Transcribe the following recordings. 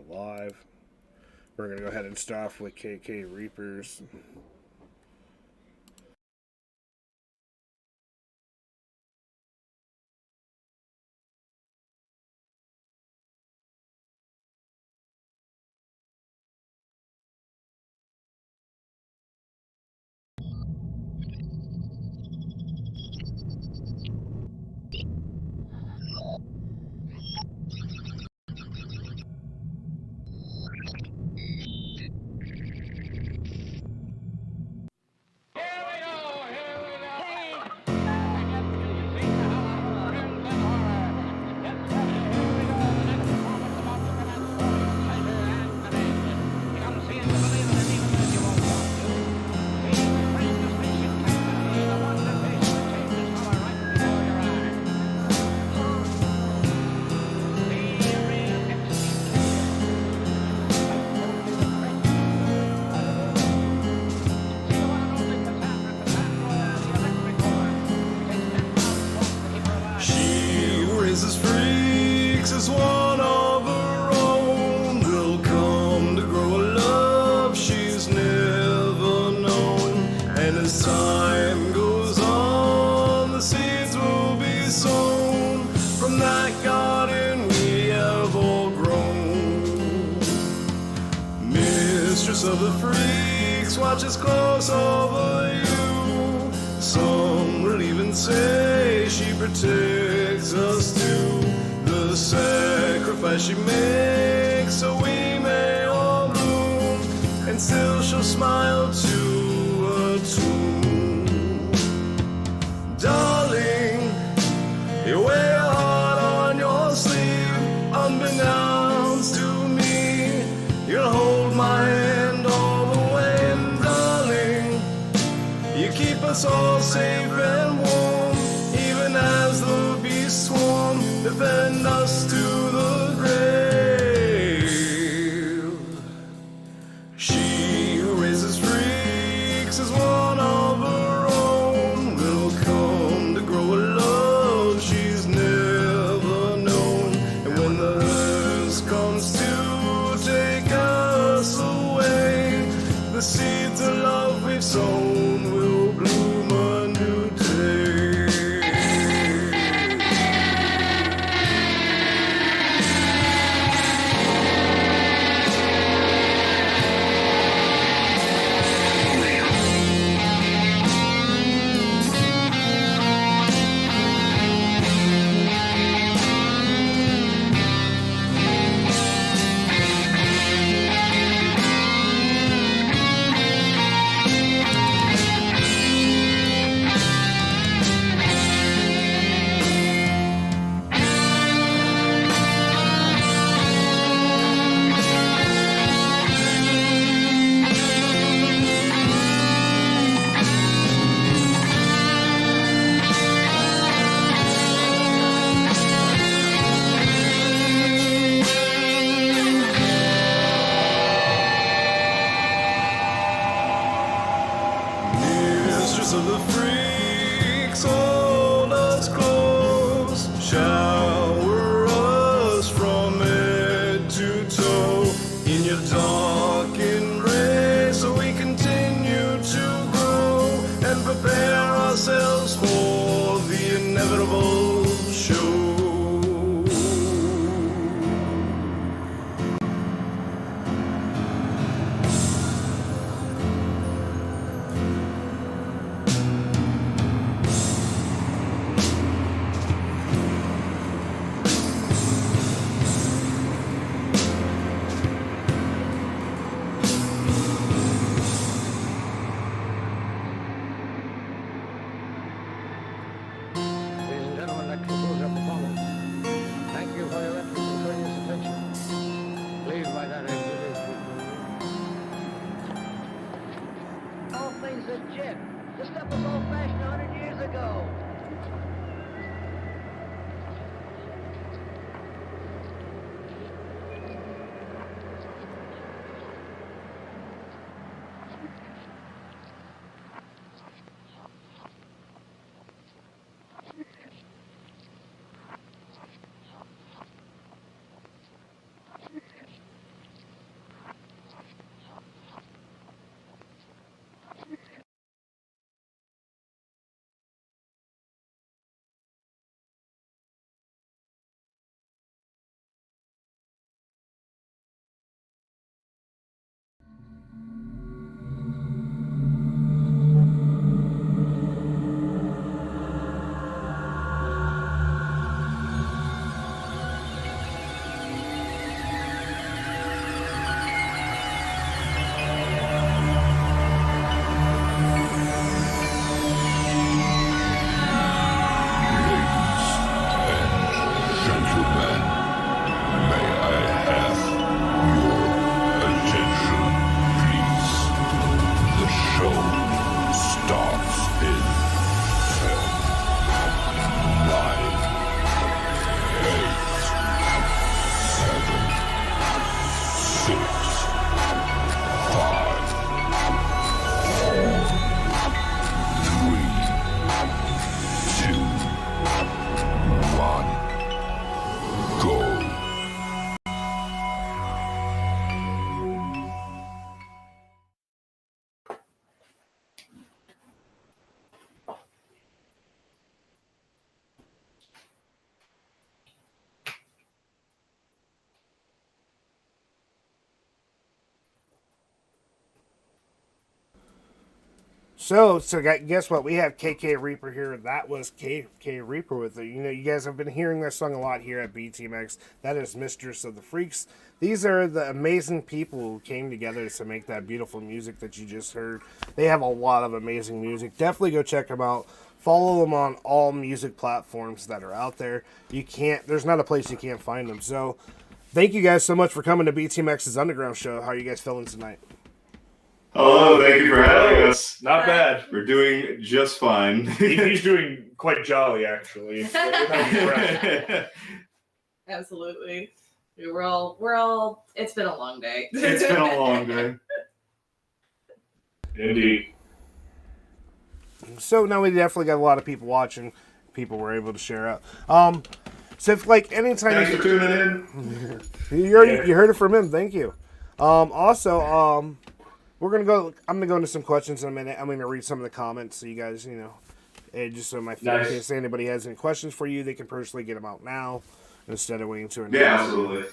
it live. We're going to go ahead and start off with KK Reapers. Of the freaks watches close over you. Some will even say she protects us too. The sacrifice she makes so we may all bloom, and still she'll smile to a tune. Darling, you wear your heart on your sleeve. Unbeknownst to me, you'll hold my hand us all safe and warm, even as the beasts swarm, defend us to the grave. She who raises freaks is one of her own, will come to grow a love she's never known. And when the hearse comes to take us away, the seeds of love we've sown will bloom a new day. Of the freaks, hold us close, shower us from head to toe in your darkened rays, so we continue to grow and prepare ourselves for the inevitable show. So guess what? We have KK Reaper here. That was KK Reaper with it. You know, you guys have been hearing that song a lot here at BTMX. That is Mistress of the Freaks. These are the amazing people who came together to make that beautiful music that you just heard. They have a lot of amazing music. Definitely go check them out. Follow them on all music platforms that are out there. There's not a place you can't find them. So, thank you guys so much for coming to BTMX's Underground Show. How are you guys feeling tonight? Hello, thank you for having us. Not bad. We're doing just fine. He's doing quite jolly, actually. Absolutely. We're all. It's been a long day. It's been a long day. Indeed. So now we definitely got a lot of people watching. People were able to share out. So if like anytime Thanks for tuning in. you heard it from him. Thank you. Also, we're gonna go. I'm gonna go into some questions in a minute. I'm gonna read some of the comments so you guys, just so in case anybody has any questions for you, they can personally get them out now instead of waiting to announce. Yeah, absolutely.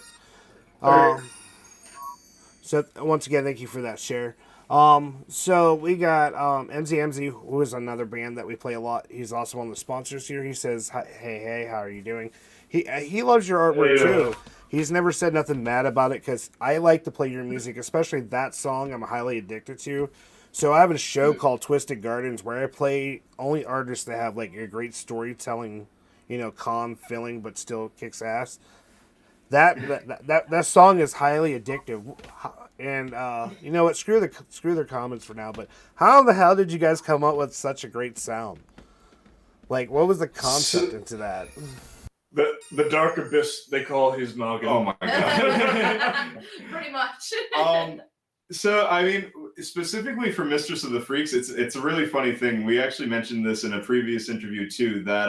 So once again, thank you for that share. So we got MZ, who is another band that we play a lot. He's also one of the sponsors here. He says, "Hey, how are you doing?" He loves your artwork too. He's never said nothing bad about it because I like to play your music, especially that song I'm highly addicted to. So I have a show called Twisted Gardens where I play only artists that have like a great storytelling, calm feeling, but still kicks ass. That song is highly addictive. And you know what? Screw their comments for now. But how the hell did you guys come up with such a great sound? Like, what was the concept into that? The dark abyss they call his noggin. Oh my god. Pretty much. So I mean, specifically for Mistress of the Freaks, it's a really funny thing. We actually mentioned this in a previous interview too. That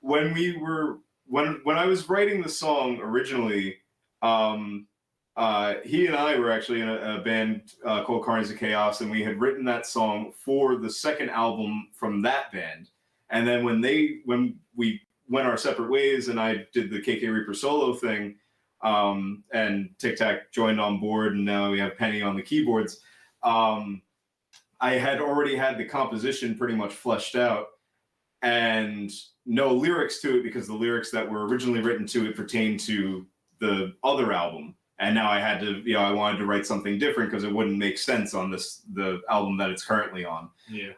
when I was writing the song originally, he and I were actually in a band called Carnies of Chaos, and we had written that song for the second album from that band. And then when we went our separate ways, and I did the KK Reaper solo thing, and Tic Tac joined on board, and now we have Penny on the keyboards. I had already had the composition pretty much fleshed out, and no lyrics to it because the lyrics that were originally written to it pertained to the other album. And now I had to, I wanted to write something different because it wouldn't make sense on the album that it's currently on. Yeah.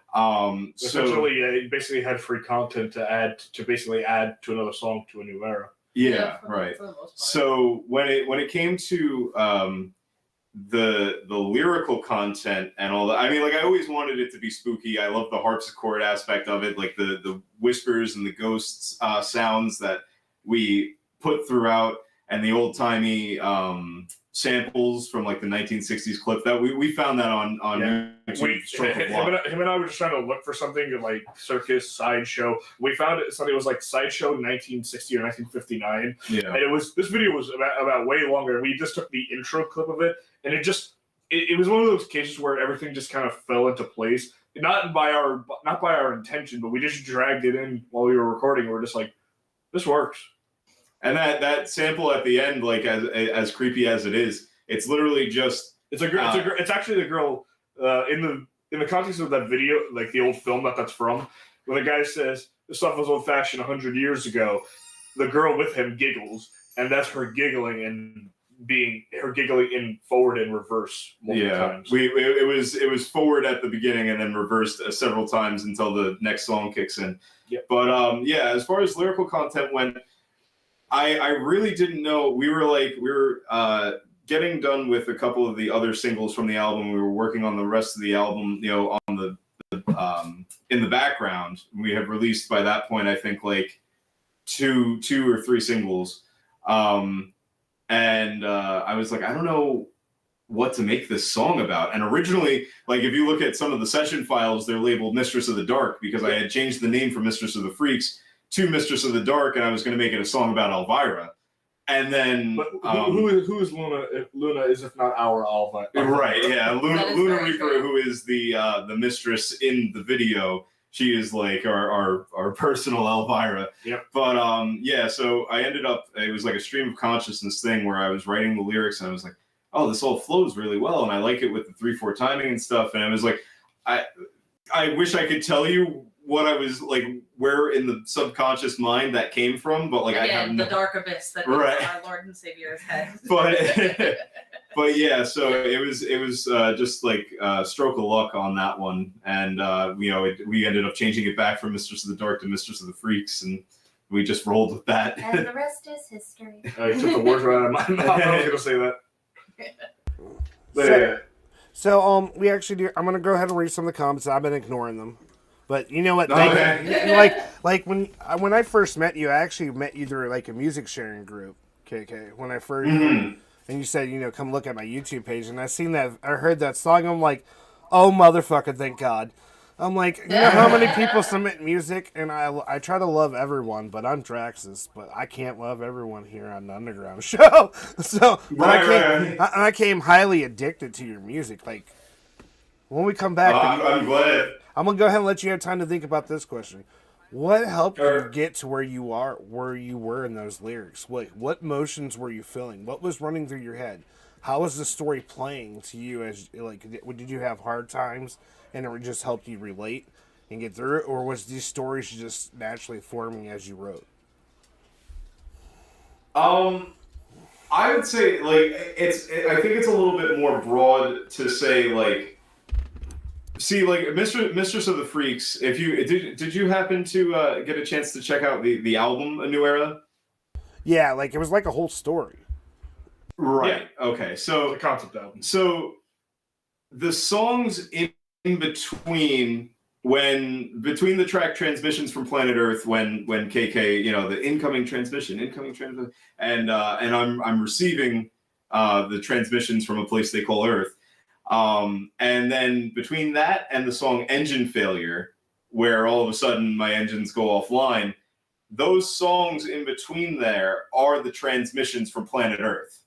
Essentially, it basically had free content to add to another song to a new era. Yeah, right. For the most part. So when it came to the lyrical content and all that, I mean, like I always wanted it to be spooky. I love the harpsichord aspect of it, like the whispers and the ghosts sounds that we put throughout. And the old-timey samples from like the 1960s clip that we found that on YouTube. Him and I were just trying to look for something like circus sideshow. We found something was like sideshow 1960 or 1959. Yeah, and this video was about way longer. We just took the intro clip of it, and it was one of those cases where everything just kind of fell into place. Not by our intention, but we just dragged it in while we were recording. We're just like, this works. And that sample at the end, like as creepy as it is, it's literally just it's actually the girl in the context of that video, like the old film that's from, when the guy says this stuff was old fashioned 100 years ago, the girl with him giggles, and that's her giggling and giggling in forward and reverse multiple times. It was forward at the beginning and then reversed several times until the next song kicks in. Yep. But as far as lyrical content went, I really didn't know. We were getting done with a couple of the other singles from the album. We were working on the rest of the album, on the in the background. We had released by that point, I think, like two or three singles. And I was like, I don't know what to make this song about. And originally, like if you look at some of the session files, they're labeled Mistress of the Dark because I had changed the name from Mistress of the Freaks to Mistress of the Dark, and I was going to make it a song about Elvira. And then... But who is Luna? Luna is, if not our Alva. Right, yeah. Luna Reaper, true. who is the mistress in the video, she is like our personal Elvira. Yep. But, so I ended up... It was like a stream of consciousness thing where I was writing the lyrics, and I was like, oh, this all flows really well, and I like it with the 3/4 timing and stuff. And I was like... I wish I could tell you what I was like, where in the subconscious mind that came from, but like Again, I have the dark abyss that is our Lord and Savior's head. But yeah, so it was just like stroke of luck on that one, and we ended up changing it back from Mistress of the Dark to Mistress of the Freaks, and we just rolled with that. And the rest is history. I took the words right out of my mouth. I was gonna say that. But, we actually do. I'm gonna go ahead and read some of the comments. I've been ignoring them, but you know what? Okay. Like when I first met you, I actually met you through like a music sharing group, KK. When I first and you said, come look at my YouTube page, and I heard that song. I'm like, oh motherfucker, thank God. I'm like, you know how many people submit music, and I try to love everyone, but I'm Draxus, but I can't love everyone here on the Underground show. So, I came highly addicted to your music. Like, when we come back, I'm glad. I'm gonna go ahead and let you have time to think about this question. What helped you get to where you were in those lyrics? What emotions were you feeling? What was running through your head? How was the story playing to you? Did you have hard times, and it just helped you relate and get through it, or was these stories just naturally forming as you wrote? I would say I think it's a little bit more broad to say Mistress of the Freaks. If you did you happen to get a chance to check out the album A New Era? Yeah, it was like a whole story. Right. Yeah. Okay. So the concept album. So the songs in between between the track Transmissions from Planet Earth when KK, the incoming transmission, and I'm receiving the transmissions from a place they call Earth. And then between that and the song Engine Failure, where all of a sudden my engines go offline, those songs in between there are the transmissions from Planet Earth.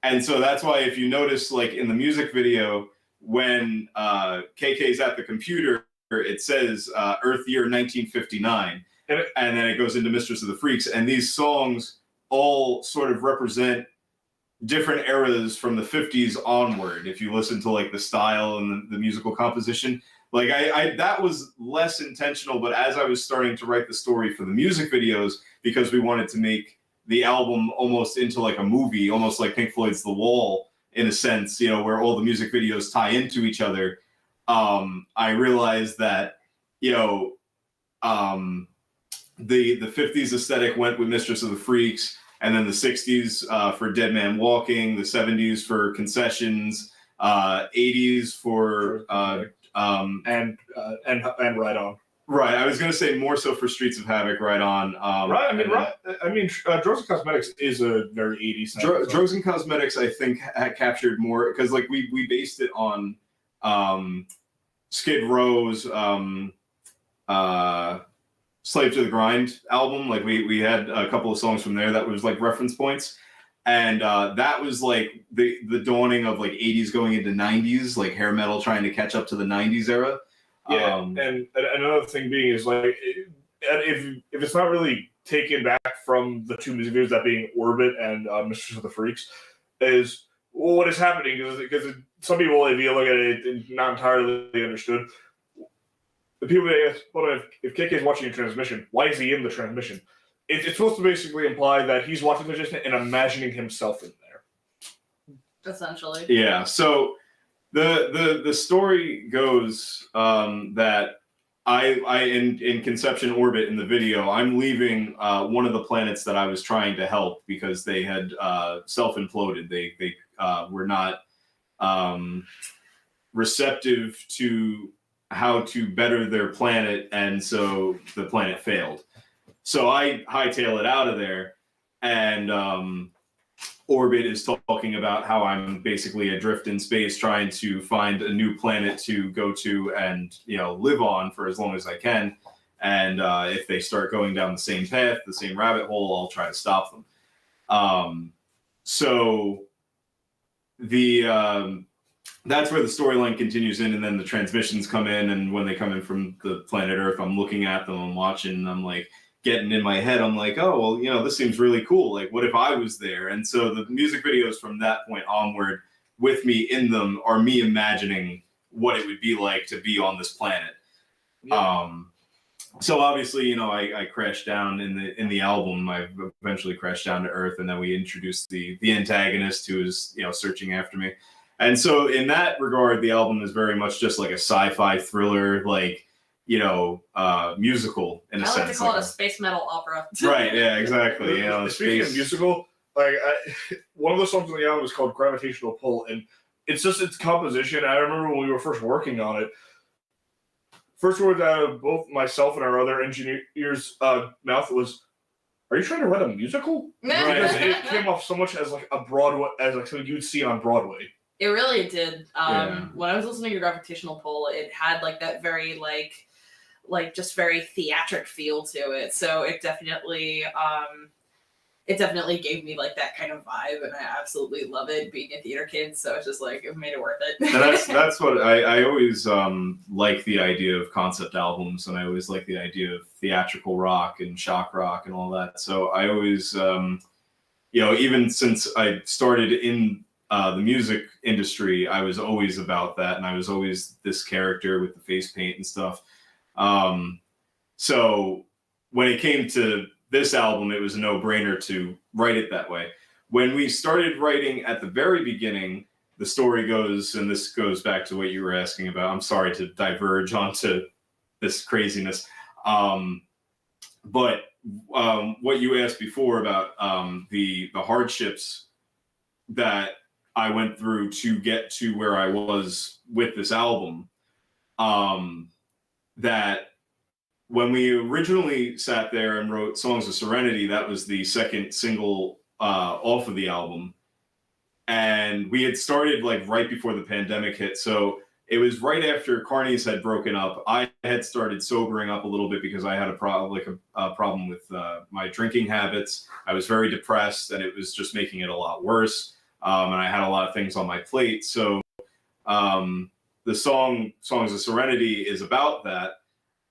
And so that's why if you notice, in the music video, when KK's at the computer, it says Earth year 1959. And then it goes into Mistress of the Freaks. And these songs all sort of represent different eras from the 50s onward. If you listen to the style and the musical composition, I that was less intentional. But as I was starting to write the story for the music videos, because we wanted to make the album almost into a movie, almost like Pink Floyd's The Wall, in a sense, where all the music videos tie into each other. I realized that, the 50s aesthetic went with Mistress of the Freaks, and then the 60s for Dead Man Walking, the 70s for Concessions, 80s for and Right On. Right, I was going to say more so for Streets of Havoc, Right On. Drones and Cosmetics is a very 80s. Drones and Cosmetics, I think, had captured more because we based it on Skid Row's Slave to the Grind album. We had a couple of songs from there that was reference points, and that was the dawning of 80s going into 90s, hair metal trying to catch up to the 90s era. Yeah, and another thing being is if it's not really taken back from the two music videos, that being Orbit and Mistress of the Freaks, is what is happening because some people, if you look at it, not entirely understood. The people that ask, hold on, if KK is watching a transmission, why is he in the transmission? It's supposed to basically imply that he's watching the transmission and imagining himself in there. Essentially. Yeah. So. The story goes that I in Conception Orbit in the video, I'm leaving one of the planets that I was trying to help because they had self-imploded. They were not receptive to how to better their planet, and so the planet failed. So I hightail it out of there, and Orbit is talking about how I'm basically adrift in space trying to find a new planet to go to and live on for as long as I can. And if they start going down the same path, the same rabbit hole, I'll try to stop them. So that's where the storyline continues in, and then the transmissions come in, and when they come in from the planet Earth, I'm looking at them, I'm watching, and I'm getting in my head, I'm oh, well, this seems really cool. What if I was there? And so the music videos from that point onward with me in them are me imagining what it would be like to be on this planet. Yeah. So obviously, I crashed down in the album. I eventually crashed down to Earth, and then we introduced the antagonist who is searching after me. And so in that regard, the album is very much just like a sci-fi thriller, like musical in a sense. I like to call it a space metal opera. Right? Yeah, exactly. Speaking of musical, like one of the songs on the album is called "Gravitational Pull," and it's just its composition. I remember when we were first working on it. First word out of both myself and our other engineer's mouth was, "Are you trying to write a musical?" Because it came off so much as like a Broadway, as like something you'd see on Broadway. It really did. When I was listening to Gravitational Pull, it had like that very like just very theatric feel to it. So it definitely gave me like that kind of vibe, and I absolutely love it being a theater kid. So it's just like it made it worth it. And that's what I always like the idea of concept albums, and I always like the idea of theatrical rock and shock rock and all that. So I always even since I started in the music industry, I was always about that, and I was always this character with the face paint and stuff. So when it came to this album, it was a no-brainer to write it that way. When we started writing at the very beginning, the story goes, and this goes back to what you were asking about. I'm sorry to diverge onto this craziness. But what you asked before about the hardships that I went through to get to where I was with this album, that when we originally sat there and wrote Songs of Serenity, that was the second single off of the album. And we had started like right before the pandemic hit. So it was right after Carnies had broken up. I had started sobering up a little bit because I had a problem with my drinking habits. I was very depressed, and it was just making it a lot worse. And I had a lot of things on my plate. So the song Songs of Serenity is about that,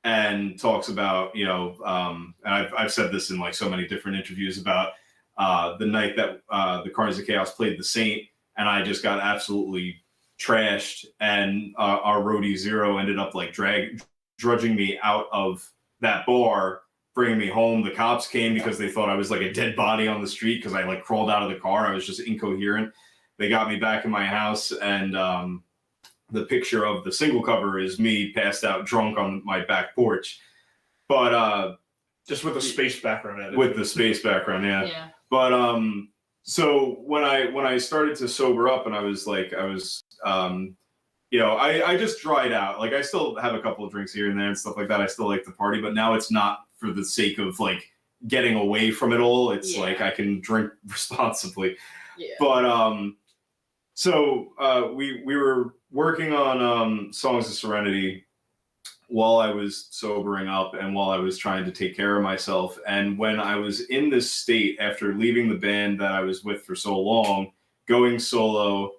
and talks about, and I've said this in like so many different interviews about the night that the Carnies of Chaos played the Saint, and I just got absolutely trashed, and our roadie Zero ended up like drudging me out of that bar, bringing me home. The cops came because they thought I was like a dead body on the street because I like crawled out of the car. I was just incoherent. They got me back in my house, and the picture of the single cover is me passed out drunk on my back porch. But just with the space background at it. With the space background, yeah. Yeah. But so when I started to sober up, and I just dried out. Like I still have a couple of drinks here and there and stuff like that. I still like to party, but now it's not for the sake of like getting away from it all. It's like I can drink responsibly. Yeah. But so we were working on Songs of Serenity while I was sobering up and while I was trying to take care of myself. And when I was in this state after leaving the band that I was with for so long, going solo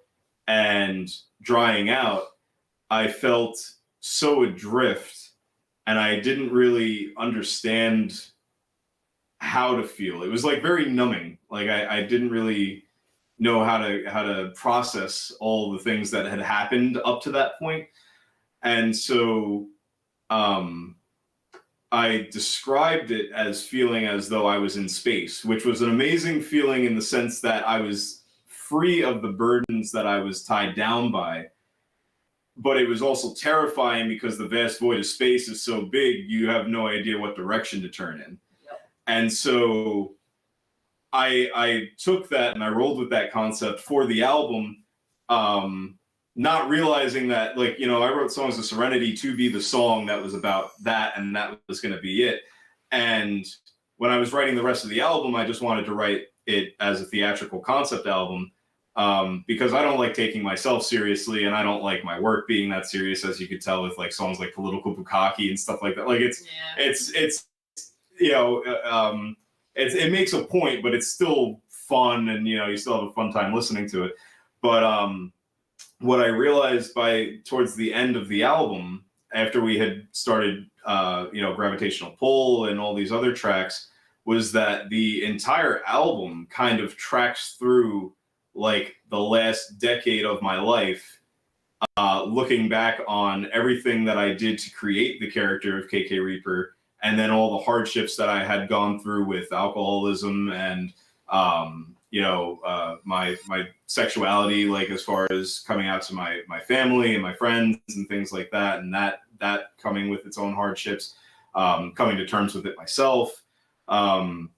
and drying out, I felt so adrift, and I didn't really understand how to feel. It was like very numbing. Like I didn't really know how to process all the things that had happened up to that point. And so I described it as feeling as though I was in space, which was an amazing feeling in the sense that I was free of the burdens that I was tied down by. But it was also terrifying because the vast void of space is so big, you have no idea what direction to turn in. Yep. And so I took that and I rolled with that concept for the album, not realizing that, like, I wrote Songs of Serenity to be the song that was about that, and that was going to be it. And when I was writing the rest of the album, I just wanted to write it as a theatrical concept album, because I don't like taking myself seriously, and I don't like my work being that serious, as you could tell with like songs like Political Bukkake and stuff like that. Like it makes a point, but it's still fun, and you still have a fun time listening to it. But what I realized towards the end of the album, after we had started Gravitational Pull and all these other tracks, was that the entire album kind of tracks through like the last decade of my life looking back on everything that I did to create the character of KK Reaper, and then all the hardships that I had gone through with alcoholism and my sexuality, like as far as coming out to my family and my friends and things like that, and that coming with its own hardships, coming to terms with it myself, and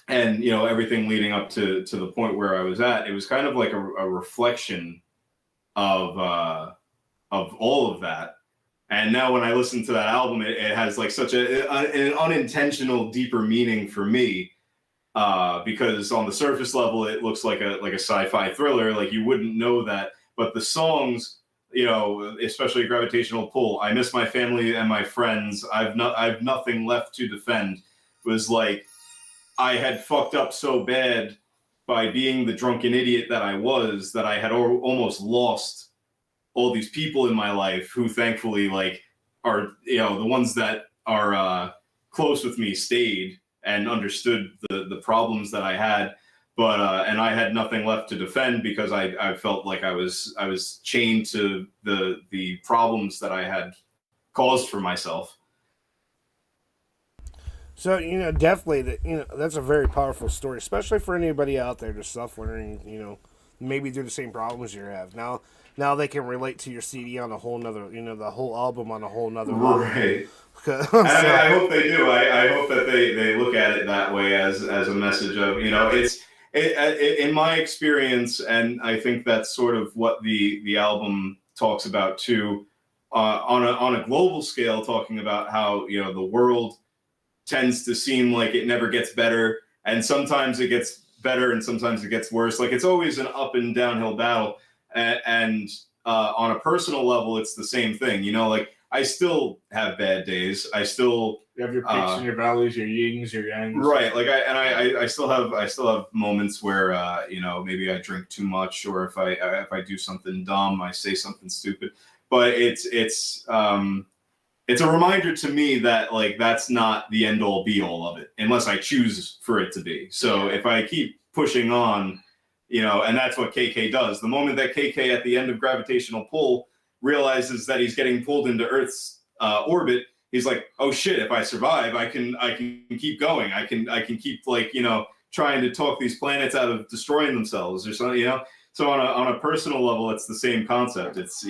everything leading up to the point where I was at. It was kind of like a reflection of all of that. And now when I listen to that album, it has like such an unintentional, deeper meaning for me, because on the surface level, it looks like a sci-fi thriller. Like you wouldn't know that, but the songs, especially Gravitational Pull, I Miss My Family and My Friends, I've nothing left to defend, was like I had fucked up so bad by being the drunken idiot that I was, that I had almost lost all these people in my life who thankfully are the ones that are close with me stayed and understood the problems that I had, but and I had nothing left to defend because I felt like I was chained to the problems that I had caused for myself. So definitely that's a very powerful story, especially for anybody out there just suffering, maybe through the same problems you have. Now they can relate to your CD on a whole nother, the whole album on a whole nother level. Right. So, I hope they do. I hope that they look at it that way as a message of, it's in my experience, and I think that's sort of what the album talks about too, on a global scale, talking about how the world tends to seem like it never gets better, and sometimes it gets better and sometimes it gets worse. Like it's always an up and downhill battle. And on a personal level, it's the same thing. Like I still have bad days. I still you have your peaks and your valleys, your yings, your yangs. Right. Like I still have moments where maybe I drink too much, or if I do something dumb, I say something stupid. But it's a reminder to me that like that's not the end all be all of it, unless I choose for it to be. So if I keep pushing on, and that's what KK does. The moment that KK at the end of Gravitational Pull realizes that he's getting pulled into Earth's orbit, he's like, "Oh shit! If I survive, I can keep going. I can keep trying to talk these planets out of destroying themselves or something." So on a personal level, it's the same concept. It's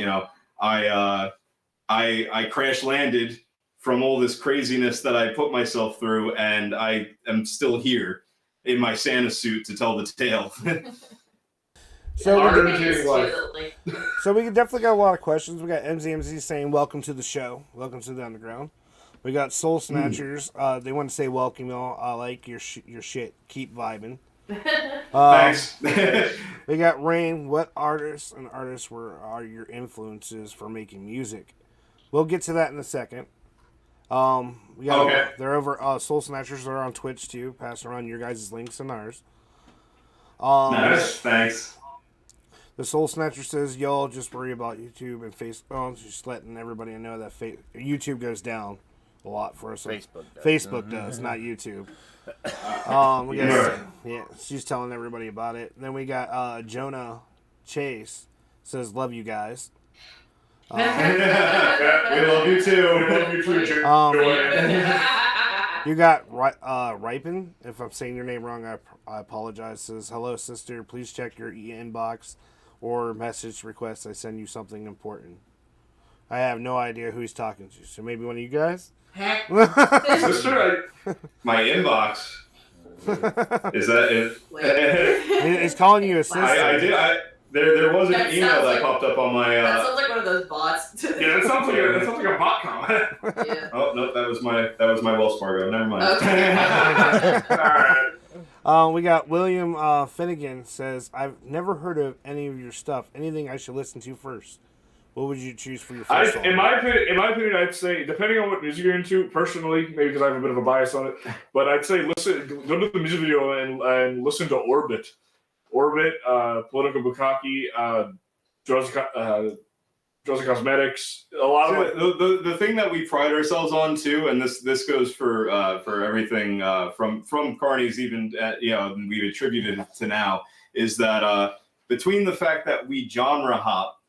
I crash landed from all this craziness that I put myself through, and I am still here in my Santa suit to tell the tale. So we definitely got a lot of questions. We got MZMZ saying, "Welcome to the show. Welcome to the Underground." We got Soul Snatchers. They want to say, "Welcome, y'all. I like your shit. Keep vibing." Thanks. We got Rain. What artists are your influences for making music? We'll get to that in a second. We got they're over. Soul Snatchers are on Twitch too. Passing around your guys' links and ours. Nice. Thanks. The Soul Snatcher says, "Y'all just worry about YouTube and Facebook." Oh, just letting everybody know that YouTube goes down a lot for us. Facebook does, not YouTube. We got, she's telling everybody about it. Then we got Jonah Chase says, "Love you guys." We love you too. We love you too, You got Ripen. If I'm saying your name wrong, I apologize. Says, "Hello, sister. Please check your inbox or message request. I send you something important." I have no idea who he's talking to. So maybe one of you guys? Sister, my inbox. Is that it? He's calling you a sister. I did. There was an email that popped up on my. That sounds like one of those bots. Yeah, that sounds like a bot comment. Yeah. Oh no, that was my Wells Fargo. Never mind. Okay. All right. We got William Finnegan says, "I've never heard of any of your stuff. Anything I should listen to first? What would you choose for your first song?" In my opinion, I'd say, depending on what music you're into, personally, maybe because I have a bit of a bias on it, but I'd say go to the music video and listen to Orbit. Political Bukkake, Josie Cosmetics, a lot of the thing that we pride ourselves on too, and this goes for everything from Carney's even we've attributed it to now, is that between the fact that we genre hop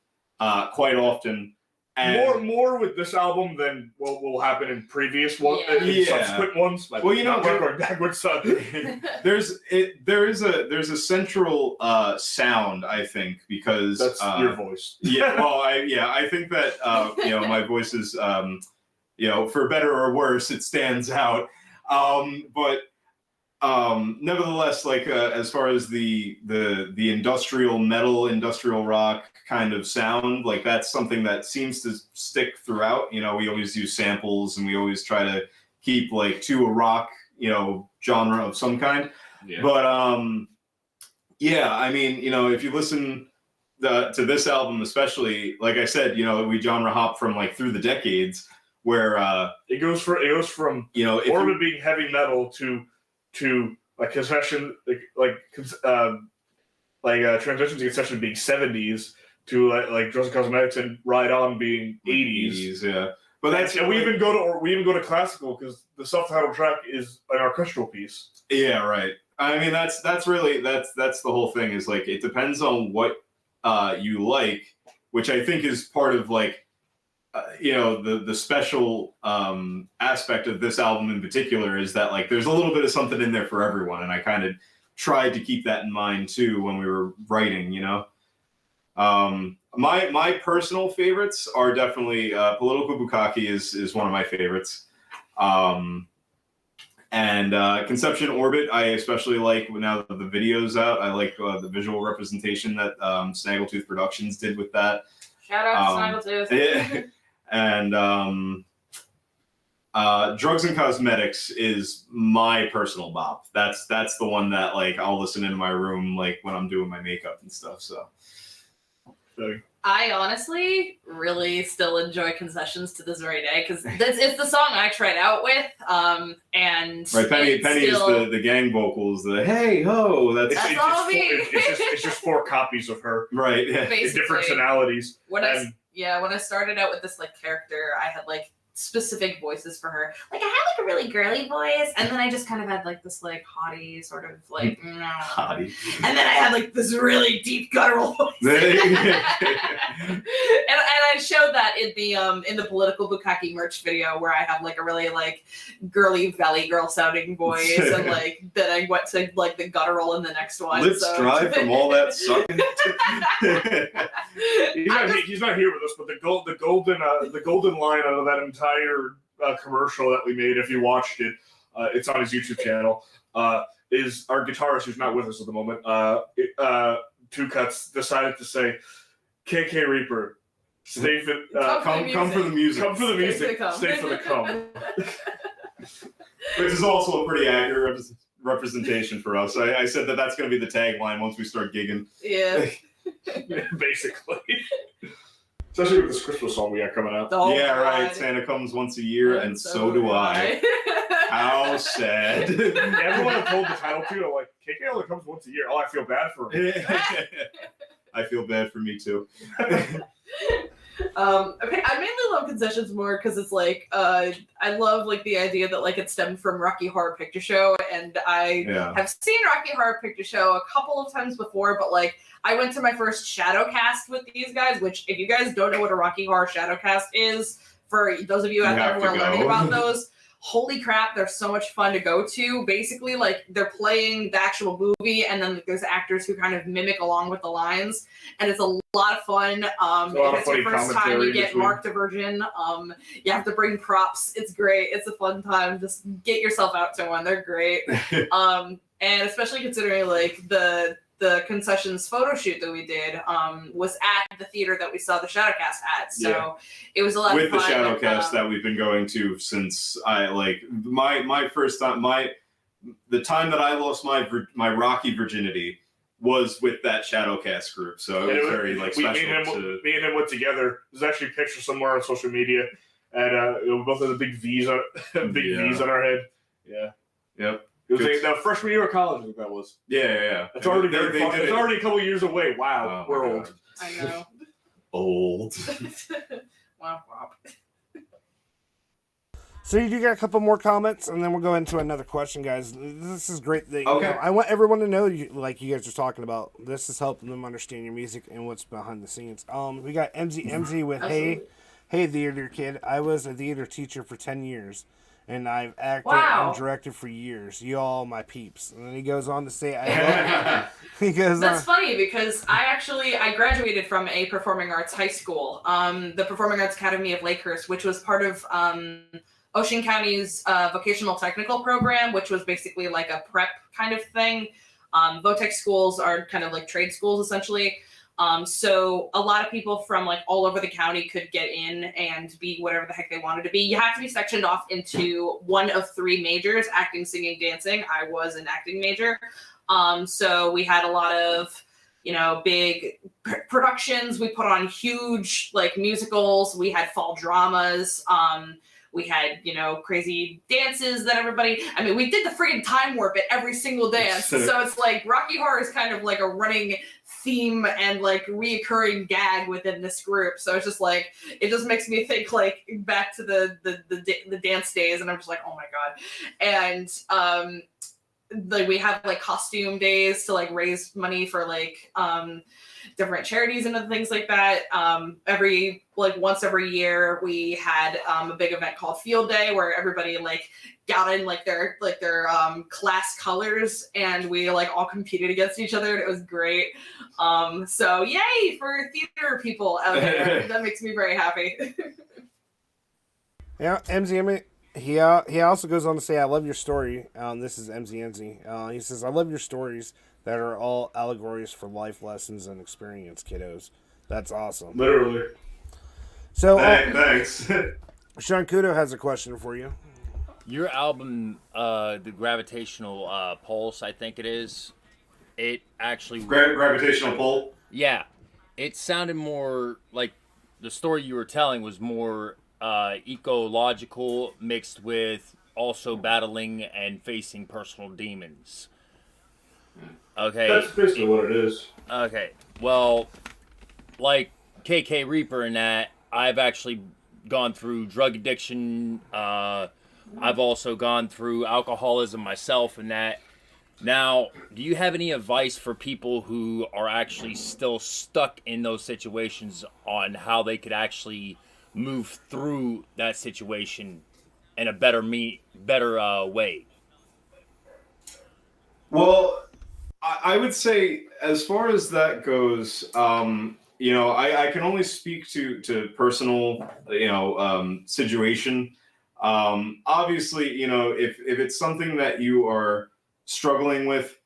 quite often. And more with this album than what will happen in previous subsequent ones. Like, well, you know, we're going backwards. there is a central sound, I think, because that's your voice. Yeah, well, I think that my voice is for better or worse, it stands out. But nevertheless, like as far as the industrial metal, industrial rock kind of sound, like that's something that seems to stick throughout. We always use samples, and we always try to keep like to a rock, genre of some kind. Yeah. But I mean, if you listen to this album, especially, like I said, we genre hop from like through the decades, where it goes from Orbit being heavy metal to like Concession, Transitions to Concession being 70s to like Drugs and Cosmetics and Ride On being 80s. Yeah. But that's we even go to classical because the self-titled track is an orchestral piece. Yeah, right. I mean, that's really the whole thing, is like it depends on what you like, which I think is part of like the special aspect of this album in particular, is that like there's a little bit of something in there for everyone, and I kind of tried to keep that in mind too when we were writing. My personal favorites are definitely Political Bukkake is one of my favorites. And Conception Orbit, I especially like now that the video's out. I like the visual representation that Snaggletooth Productions did with that. Shout out to Snaggletooth. And Drugs and Cosmetics is my personal bop. That's the one that like I'll listen in my room like when I'm doing my makeup and stuff. So I honestly really still enjoy Concessions to this very day because it's the song I tried out with. And right, Penny is the gang vocals. The hey ho, that's all me. It's just 4 copies of her. Right. Yeah. In different tonalities. When I started out with this like character, I had like specific voices for her. Like I had like a really girly voice, and then I just kind of had like this like haughty sort of like haughty, and then I had like this really deep guttural voice. and I showed that in the Political Bukkake merch video where I have like a really like girly valley girl sounding voice, and like then I went to like the guttural in the next one. Let's drive from all that sucking. He's not here with us, but the golden line out of that entire commercial that we made, if you watched it, it's on his YouTube channel, is our guitarist, who's not with us at the moment, Two Cuts, decided to say, KK Reaper, stay for come for the music. Come for the music. Stay for the cum. Which is also a pretty accurate representation for us. I said that's going to be the tagline once we start gigging. Yeah. Basically. Especially with this Christmas song we got coming out. Oh, yeah, God. Right. Santa comes once a year, and so do I. How sad. Everyone I told the title to, I'm like, KK only comes once a year. Oh, I feel bad for him. I feel bad for me too. Okay, I mainly love Concessions more because it's like I love like the idea that like it stemmed from Rocky Horror Picture Show, and I have seen Rocky Horror Picture Show a couple of times before, but like I went to my first Shadowcast with these guys, which if you guys don't know what a Rocky Horror Shadowcast is, for those of you out there who are learning about those, holy crap, they're so much fun to go to. Basically, like they're playing the actual movie, and then there's actors who kind of mimic along with the lines, and it's a lot of fun. If it's your first time you get marked a virgin, you have to bring props. It's great. It's a fun time. Just get yourself out to one. They're great. And especially considering like the Concessions photo shoot that we did was at the theater that we saw the Shadowcast at. So it was a lot of fun. With the Shadowcast that we've been going to since I like my first time, the time that I lost my Rocky virginity was with that Shadowcast group. So it was very like special. Me and him went together. There's actually a picture somewhere on social media, and we both had the big V's on V's on our head. Yeah. Yep. It was like the freshman year of college, I think that was. Yeah. It's already it's already a couple years away. Wow, we're old. I know. Old. Wow. So you do got a couple more comments, and then we'll go into another question, guys. This is great. That, Okay. I want everyone to know, like you guys are talking about. This is helping them understand your music and what's behind the scenes. We got MZ with hey theater kid. I was a theater teacher for 10 years, and I've acted and directed for years. You all my peeps. And then he goes on to say, That's funny because I graduated from a performing arts high school, the Performing Arts Academy of Lakehurst, which was part of Ocean County's vocational technical program, which was basically like a prep kind of thing. VOTEC schools are kind of like trade schools essentially. So a lot of people from like all over the county could get in and be whatever the heck they wanted to be. You have to be sectioned off into one of 3 majors: acting, singing, dancing. I was an acting major. So we had a lot of, big productions. We put on huge like musicals. We had fall dramas. We had, crazy dances that we did the freaking time warp at every single dance. So it's like Rocky Horror is kind of like a running theme and like reoccurring gag within this group. So it's just like, it just makes me think like back to the dance days, and I'm just like, oh my God. And, like we have like costume days to like raise money for like different charities and other things like that. Once every year we had a big event called Field Day where everybody like got in like their class colors, and we like all competed against each other, and it was great. So yay for theater people out there. That makes me very happy. Yeah, MZ. He also goes on to say, I love your story. This is MZNZ. He says, I love your stories that are all allegories for life lessons and experience, kiddos. That's awesome. Literally. So, thanks. Shawnkudoe has a question for you. Your album, The Gravitational Pulse, I think it is, it actually... Gravitational Pull? Yeah. It sounded more like the story you were telling was more... ecological mixed with also battling and facing personal demons. Okay. That's basically what it is. Okay. Well, like KK Reaper and that, I've actually gone through drug addiction. I've also gone through alcoholism myself and that. Now, do you have any advice for people who are actually still stuck in those situations on how they could actually move through that situation in a better way? Well, I would say as far as that goes, I can only speak to personal, situation. Obviously, if it's something that you are struggling with,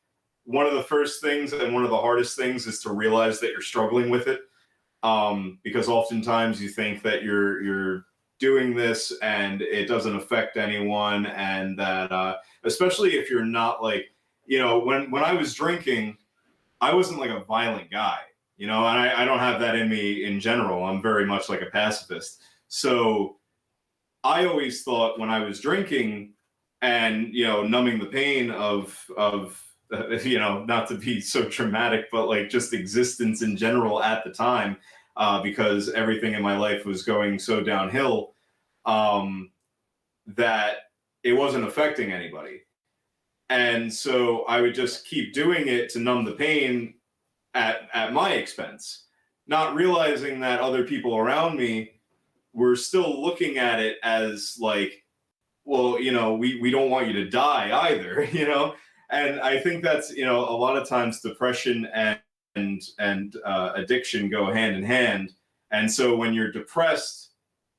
one of the first things and one of the hardest things is to realize that you're struggling with it. Because oftentimes you think that you're doing this and it doesn't affect anyone, and that especially if you're not like, when I was drinking, I wasn't like a violent guy, and I don't have that in me in general. I'm very much like a pacifist. So I always thought when I was drinking and numbing the pain of not to be so dramatic, but like just existence in general at the time, because everything in my life was going so downhill, that it wasn't affecting anybody. And so I would just keep doing it to numb the pain at my expense, not realizing that other people around me were still looking at it as like, well, we don't want you to die either, And I think that's, a lot of times depression and addiction go hand in hand. And so when you're depressed,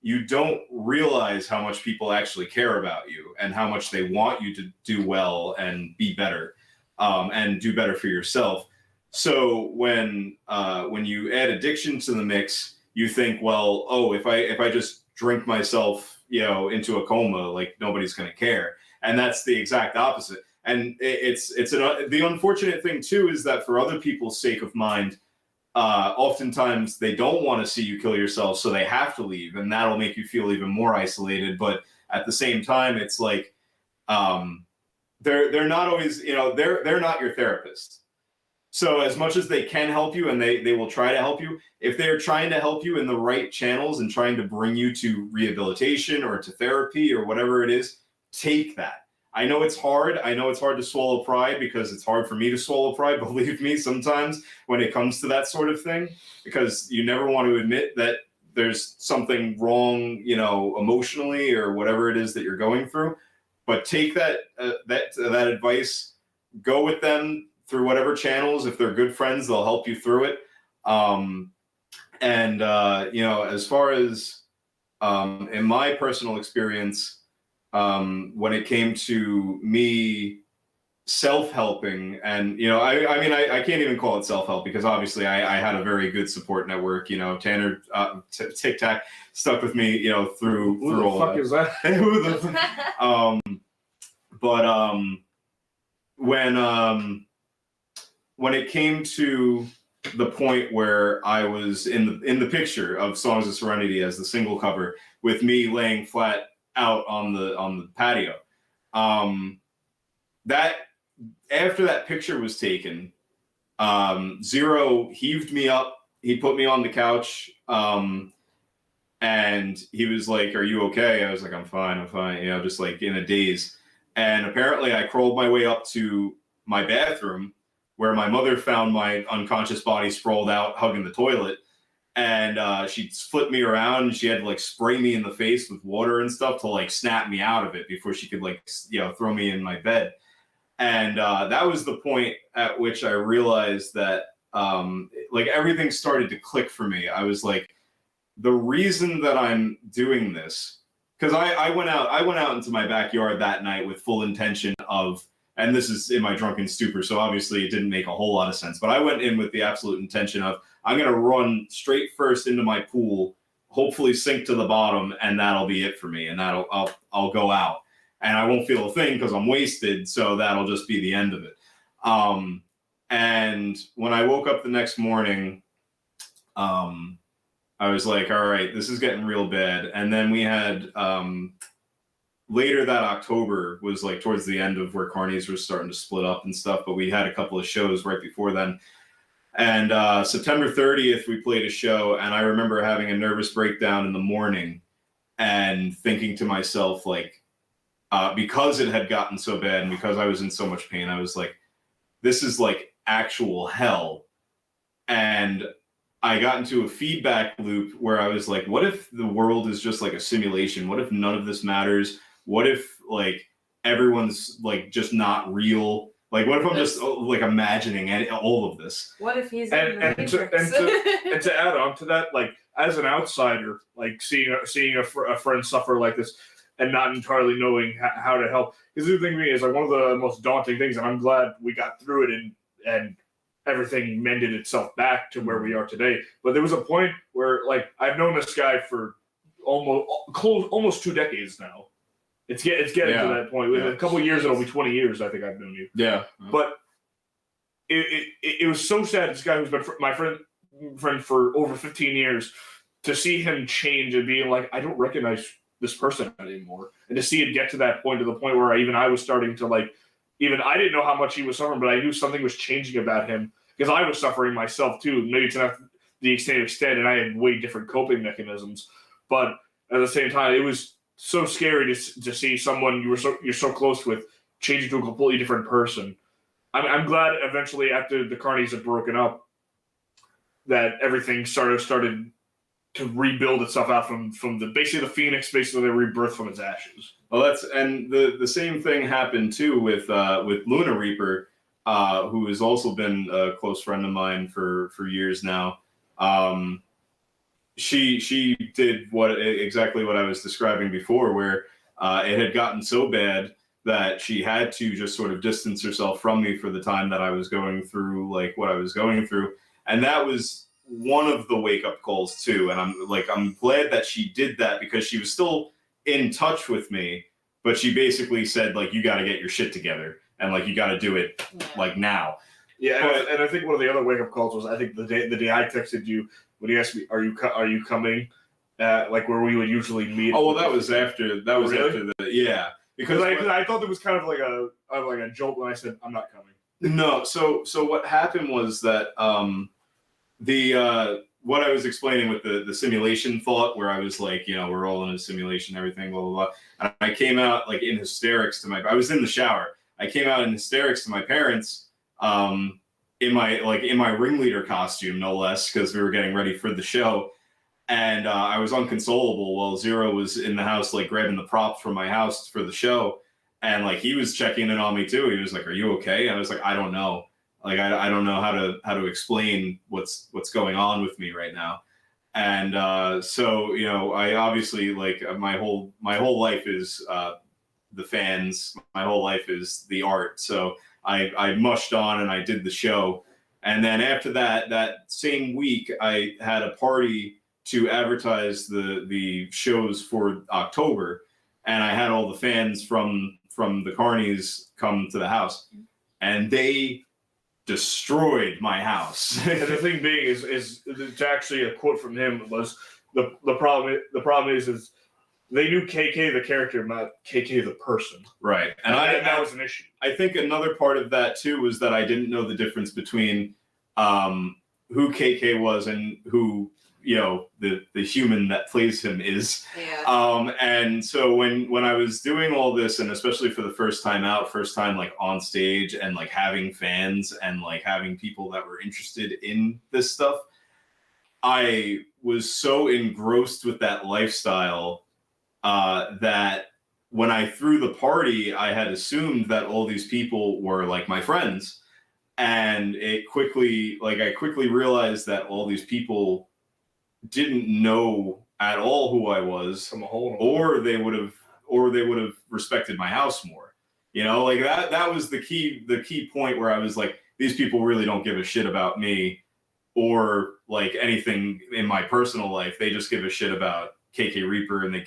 you don't realize how much people actually care about you and how much they want you to do well and be better, and do better for yourself. So when you add addiction to the mix, you think, well, if I just drink myself, into a coma, like nobody's going to care. And that's the exact opposite. And the unfortunate thing too is that for other people's sake of mind, oftentimes they don't want to see you kill yourself, so they have to leave, and that'll make you feel even more isolated. But at the same time, it's like they're not always, they're not your therapist. So as much as they can help you, and they will try to help you, if they're trying to help you in the right channels and trying to bring you to rehabilitation or to therapy or whatever it is, take that. I know it's hard. I know it's hard to swallow pride, because it's hard for me to swallow pride, believe me, sometimes when it comes to that sort of thing, because you never want to admit that there's something wrong, you know, emotionally or whatever it is that you're going through. But take that advice, go with them through whatever channels. If they're good friends, they'll help you through it. You know, as far as in my personal experience, when it came to me self-helping, and you know, I mean, I can't even call it self-help, because obviously I had a very good support network. You know, Tanner Tic Tac stuck with me, you know, through all that. Who the fuck is that? Who the when it came to the point where I was in the picture of Songs of Serenity as the single cover, with me laying flat out on the patio, that after that picture was taken, Zero heaved me up. He put me on the couch, and he was like, "Are you okay?" I was like, I'm fine, you know, just like in a daze. And apparently I crawled my way up to my bathroom, where my mother found my unconscious body sprawled out, hugging the toilet. And she flipped me around, and she had to like spray me in the face with water and stuff to like snap me out of it before she could, like, you know, throw me in my bed. And that was the point at which I realized that like everything started to click for me. I was like, the reason that I'm doing this, because I went out into my backyard that night with full intention of, and this is in my drunken stupor, so obviously it didn't make a whole lot of sense, but I went in with the absolute intention of, I'm going to run straight first into my pool, hopefully sink to the bottom, and that'll be it for me, and I'll go out. And I won't feel a thing because I'm wasted, so that'll just be the end of it. And when I woke up the next morning, I was like, all right, this is getting real bad. And then we had, later that October was like towards the end of where Carnies were starting to split up and stuff, but we had a couple of shows right before then. And September 30th, we played a show, and I remember having a nervous breakdown in the morning and thinking to myself, like, because it had gotten so bad and because I was in so much pain, I was like, this is like actual hell. And I got into a feedback loop where I was like, what if the world is just like a simulation? What if none of this matters? What if like everyone's like just not real? Like, what if I'm just like imagining all of this? What if he's and to add on to that, like as an outsider, like seeing a friend suffer like this and not entirely knowing how to help, because the thing to me is like one of the most daunting things, and I'm glad we got through it and everything mended itself back to where we are today. But there was a point where, like, I've known this guy for almost 2 decades now. It's getting to that point. With a couple of years, it'll be 20 years. I think I've known you. Yeah. But it was so sad. This guy who's been my friend for over 15 years, to see him change and being like, I don't recognize this person anymore, and to see it get to that point, to the point where I was starting to like, even I didn't know how much he was suffering, but I knew something was changing about him, because I was suffering myself too. Maybe to not the same extent, and I had way different coping mechanisms. But at the same time, it was so scary to see someone you're so close with changing to a completely different person. I'm glad eventually, after the Carnies had broken up, that everything started to rebuild itself out from basically the phoenix, basically the rebirth from its ashes. Well, and the same thing happened too with Luna Reaper, who has also been a close friend of mine for years now. She did exactly what I was describing before, where it had gotten so bad that she had to just sort of distance herself from me for the time that I was going through like what I was going through, and that was one of the wake up calls too. And I'm glad that she did that, because she was still in touch with me, but she basically said, like, you got to get your shit together, and like you got to do it like now. Yeah, and I think one of the other wake up calls was, I think the day I texted you when you asked me, are you coming, like where we would usually meet. Oh, well, that was after the because I thought it was kind of like a joke when I said I'm not coming. No, so what happened was that what I was explaining with the simulation thought, where I was like, you know, we're all in a simulation, everything, blah blah blah. And I came out like in hysterics to I was in the shower. I came out in hysterics to my parents, in my ringleader costume, no less, because we were getting ready for the show. And I was unconsolable while Zero was in the house, like grabbing the props from my house for the show. And like he was checking in on me too. He was like, "Are you okay?" And I was like, "I don't know. Like I don't know how to explain what's going on with me right now." And so you know, I obviously like my whole life is the fans. My whole life is the art. So I mushed on and I did the show. And then after that same week, I had a party to advertise the shows for October, and I had all the fans from the Carnies come to the house, and they destroyed my house. And the thing being is it's actually a quote from him was the problem is they knew KK the character, not KK the person. Right, and that was an issue. I think another part of that too was that I didn't know the difference between who KK was and who, you know, the human that plays him is. Yeah. And so when I was doing all this, and especially for the first time like on stage and like having fans and like having people that were interested in this stuff, I was so engrossed with that lifestyle that when I threw the party, I had assumed that all these people were like my friends. And I quickly realized that all these people didn't know at all who I was, or they would have respected my house more. You know, like that was the key point where I was like, these people really don't give a shit about me or like anything in my personal life. They just give a shit about KK Reaper, and they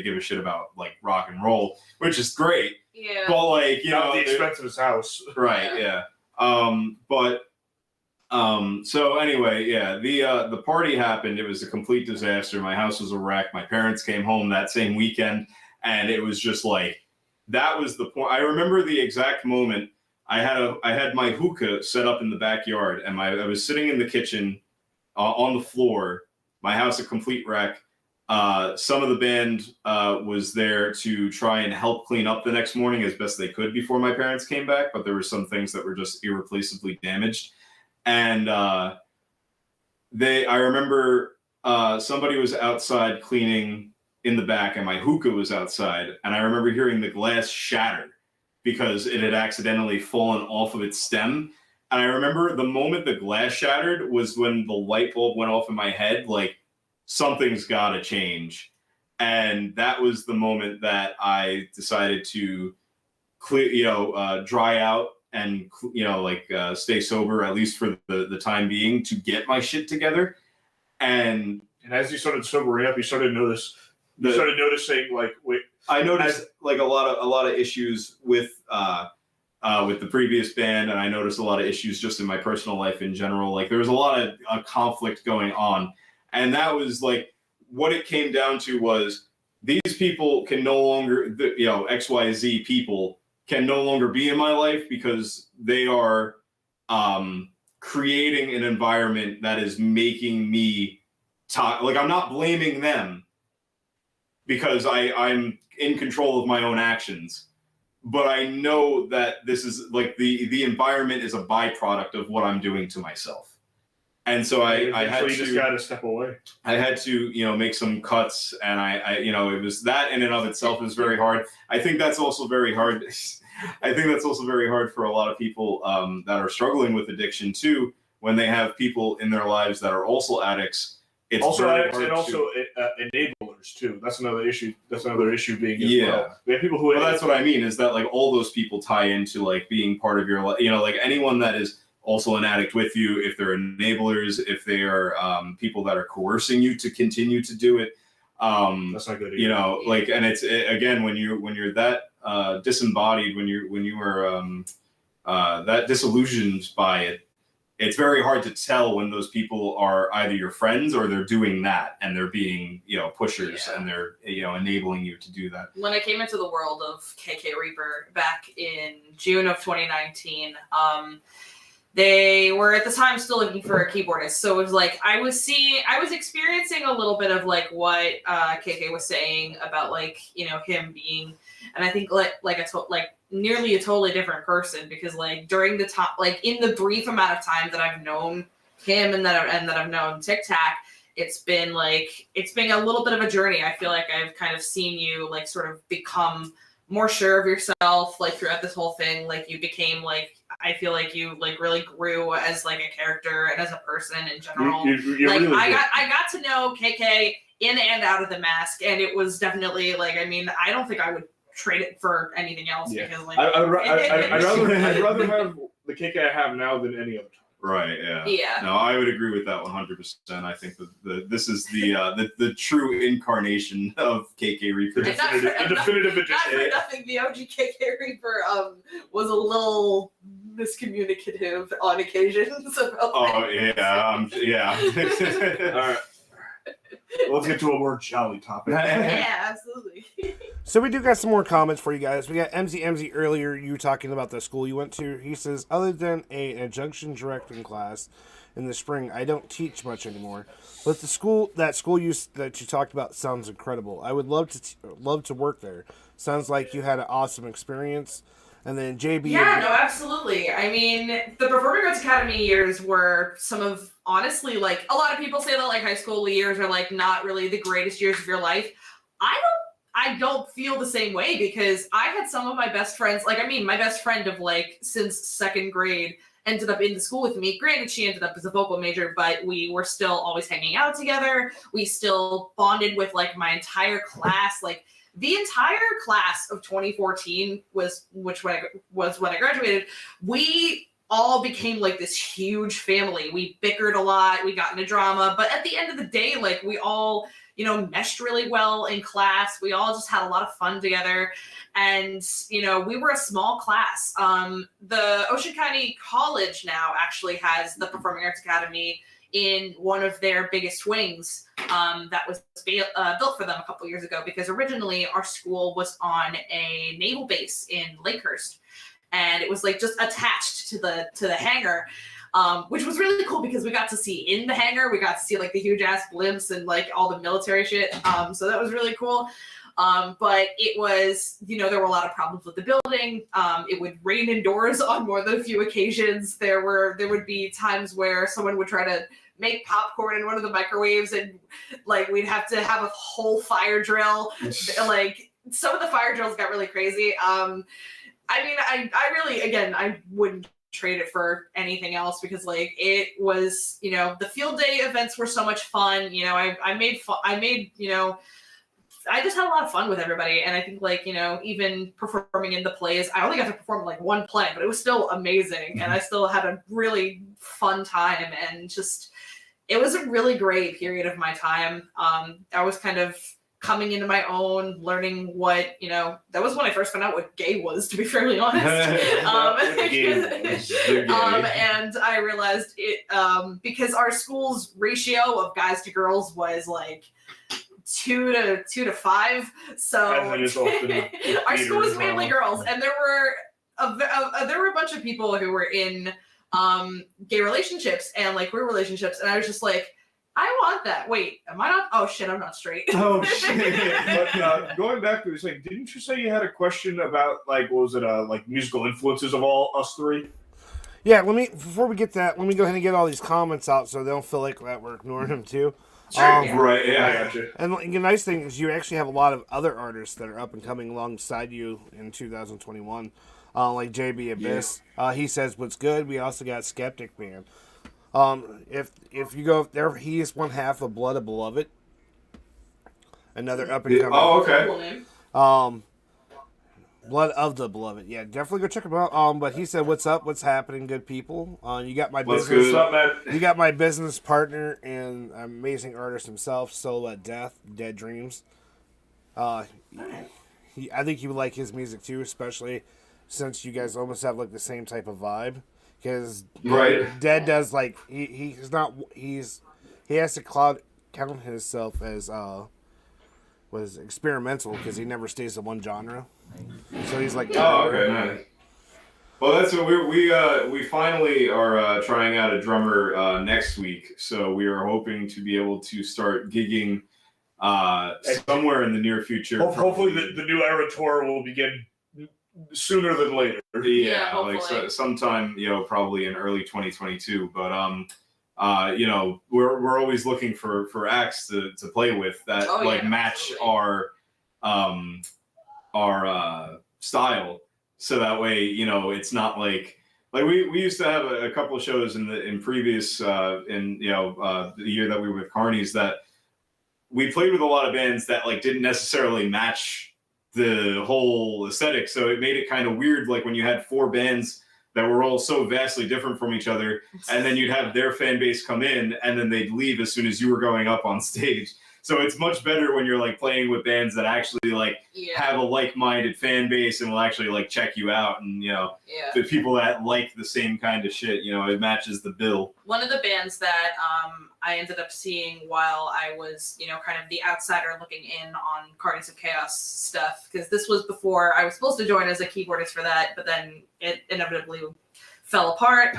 give a shit about like rock and roll, which is great. Yeah. But like, you know, the expense of his house. Right, yeah. So anyway, yeah, the party happened. It was a complete disaster. My house was a wreck. My parents came home that same weekend, and it was just like, that was the point. I remember the exact moment. I had my hookah set up in the backyard, and I was sitting in the kitchen on the floor. My house a complete wreck. Some of the band was there to try and help clean up the next morning as best they could before my parents came back, but there were some things that were just irreplaceably damaged. And I remember somebody was outside cleaning in the back, and my hookah was outside, and I remember hearing the glass shatter because it had accidentally fallen off of its stem. And I remember the moment the glass shattered was when the light bulb went off in my head, like, something's got to change. And that was the moment that I decided to dry out and, stay sober, at least for the time being, to get my shit together. And as you started sobering up, you started noticing like, wait, I noticed like a lot of issues with the previous band, and I noticed a lot of issues just in my personal life in general. Like there was a lot of conflict going on. And that was like what it came down to was these people can no longer, XYZ people can no longer be in my life because they are creating an environment that is making me like, I'm not blaming them because I'm in control of my own actions. But I know that this is like the environment is a byproduct of what I'm doing to myself. And so I had to. You just got to step away. I had to, make some cuts, and I, it was that in and of itself is very hard. I think that's also very hard. I think that's also very hard for a lot of people that are struggling with addiction too. When they have people in their lives that are also addicts, it's also very addicts hard and also enablers too. That's another issue. That's another issue being as well. We have people who. Well, that's what I mean. Is that like all those people tie into like being part of your life? Like anyone that is also an addict with you, if they're enablers, if they are people that are coercing you to continue to do it. That's not good either. And it's again, when you're that disembodied, when you are that disillusioned by it, it's very hard to tell when those people are either your friends or they're doing that and they're being, pushers and they're, enabling you to do that. When I came into the world of KK Reaper back in June of 2019, they were at the time still looking for a keyboardist. So it was like, I was experiencing a little bit of like what KK was saying about like, him being, and I think nearly a totally different person, because like during the time, like in the brief amount of time that I've known him and that I've known Tic Tac, it's been a little bit of a journey. I feel like I've kind of seen you like sort of become more sure of yourself, like throughout this whole thing. Like you became like, I feel like you like really grew as like a character and as a person in general. You like really I got to know KK in and out of the mask, and it was definitely like, I mean, I don't think I would trade it for anything else, because like I'd rather have the KK I have now than any other time. Right. Yeah. Yeah. No, I would agree with that 100%. I think this is the true incarnation of KK Reaper. The definitive edition. Not for nothing, the OG KK Reaper was a little miscommunicative on occasions. Oh yeah. Yeah. All right. Let's get to a more jolly topic. Yeah, absolutely. So we do got some more comments for you guys. We got MZ earlier, you talking about the school you went to. He says, other than an adjunction directing class in the spring, I don't teach much anymore. But that school that you talked about sounds incredible. I would love to work there. Sounds like you had an awesome experience. And then JB. Yeah, no, absolutely. I mean, the Performing Arts Academy years were some of, honestly, like, a lot of people say that, like, high school years are, like, not really the greatest years of your life. I don't feel the same way, because I had some of my best friends, like, I mean, my best friend of, like, since second grade ended up in the school with me. Granted, she ended up as a vocal major, but we were still always hanging out together. We still bonded with, like, my entire class, like, the entire class of 2014 was when I graduated. We all became like this huge family. We bickered a lot. We got into drama, but at the end of the day, like we all, meshed really well in class. We all just had a lot of fun together, and we were a small class. The Ocean County College now actually has the Performing Arts Academy in one of their biggest wings that was built for them a couple years ago, because originally our school was on a naval base in Lakehurst, and it was like just attached to the hangar, which was really cool because we got to see in the hangar, we got to see like the huge ass blimps and like all the military shit. So that was really cool. But it was, there were a lot of problems with the building. It would rain indoors on more than a few occasions. There would be times where someone would try to make popcorn in one of the microwaves, and like we'd have to have a whole fire drill. Like some of the fire drills got really crazy. I mean, I really, again, I wouldn't trade it for anything else, because like it was, the field day events were so much fun. I just had a lot of fun with everybody. And I think like, even performing in the plays, I only got to perform like one play, but it was still amazing. And I still had a really fun time, and just, it was a really great period of my time. I was kind of coming into my own, learning what, that was when I first found out what gay was, to be fairly honest. And I realized it, because our school's ratio of guys to girls was like 2 to 5. So our school was mainly girls, and there were a bunch of people who were in gay relationships and like queer relationships, and I was just like, I want that. Wait, am I not? Oh shit, I'm not straight. Oh shit. But going back to this thing, didn't you say you had a question about like, what was it, like musical influences of all us three? Yeah, before we get that, let me go ahead and get all these comments out so they don't feel like that we're ignoring them too. Sure, Right, yeah, I gotcha. And the nice thing is you actually have a lot of other artists that are up and coming alongside you in 2021. Like JB Abyss. Yeah. He says, what's good? We also got Skeptic Man. If you go there, he is one half of Blood of Beloved. Another up and coming. Oh, okay. Blood of the Beloved. Yeah, definitely go check him out. But he said, what's up? What's happening, good people? You got my business. What's up, man? You got my business partner and amazing artist himself, Soul at Death, Dead Dreams. I think you would like his music too, especially since you guys almost have like the same type of vibe. because Right. Dead does like he has to count himself as was experimental because he never stays in one genre. So he's like, Oh, okay, nice. Well, that's what we finally are trying out a drummer next week. So we are hoping to be able to start gigging somewhere in the near future. Hopefully, the new era tour will begin sooner than later. Yeah, like sometime, probably in early 2022. But we're always looking for acts to play with that match our style. So that way, it's not like we used to have a couple of shows in previous the year that we were with Carnies that we played with a lot of bands that didn't necessarily match the whole aesthetic. So it made it kind of weird, like when you had 4 bands that were all so vastly different from each other, and then you'd have their fan base come in and then they'd leave as soon as you were going up on stage. So it's much better when you're playing with bands that actually have a like-minded fan base and will actually check you out, and the people that like the same kind of shit, it matches the bill. One of the bands that I ended up seeing while I was kind of the outsider looking in on Carnies of Chaos stuff, because this was before I was supposed to join as a keyboardist for that, but then it inevitably fell apart.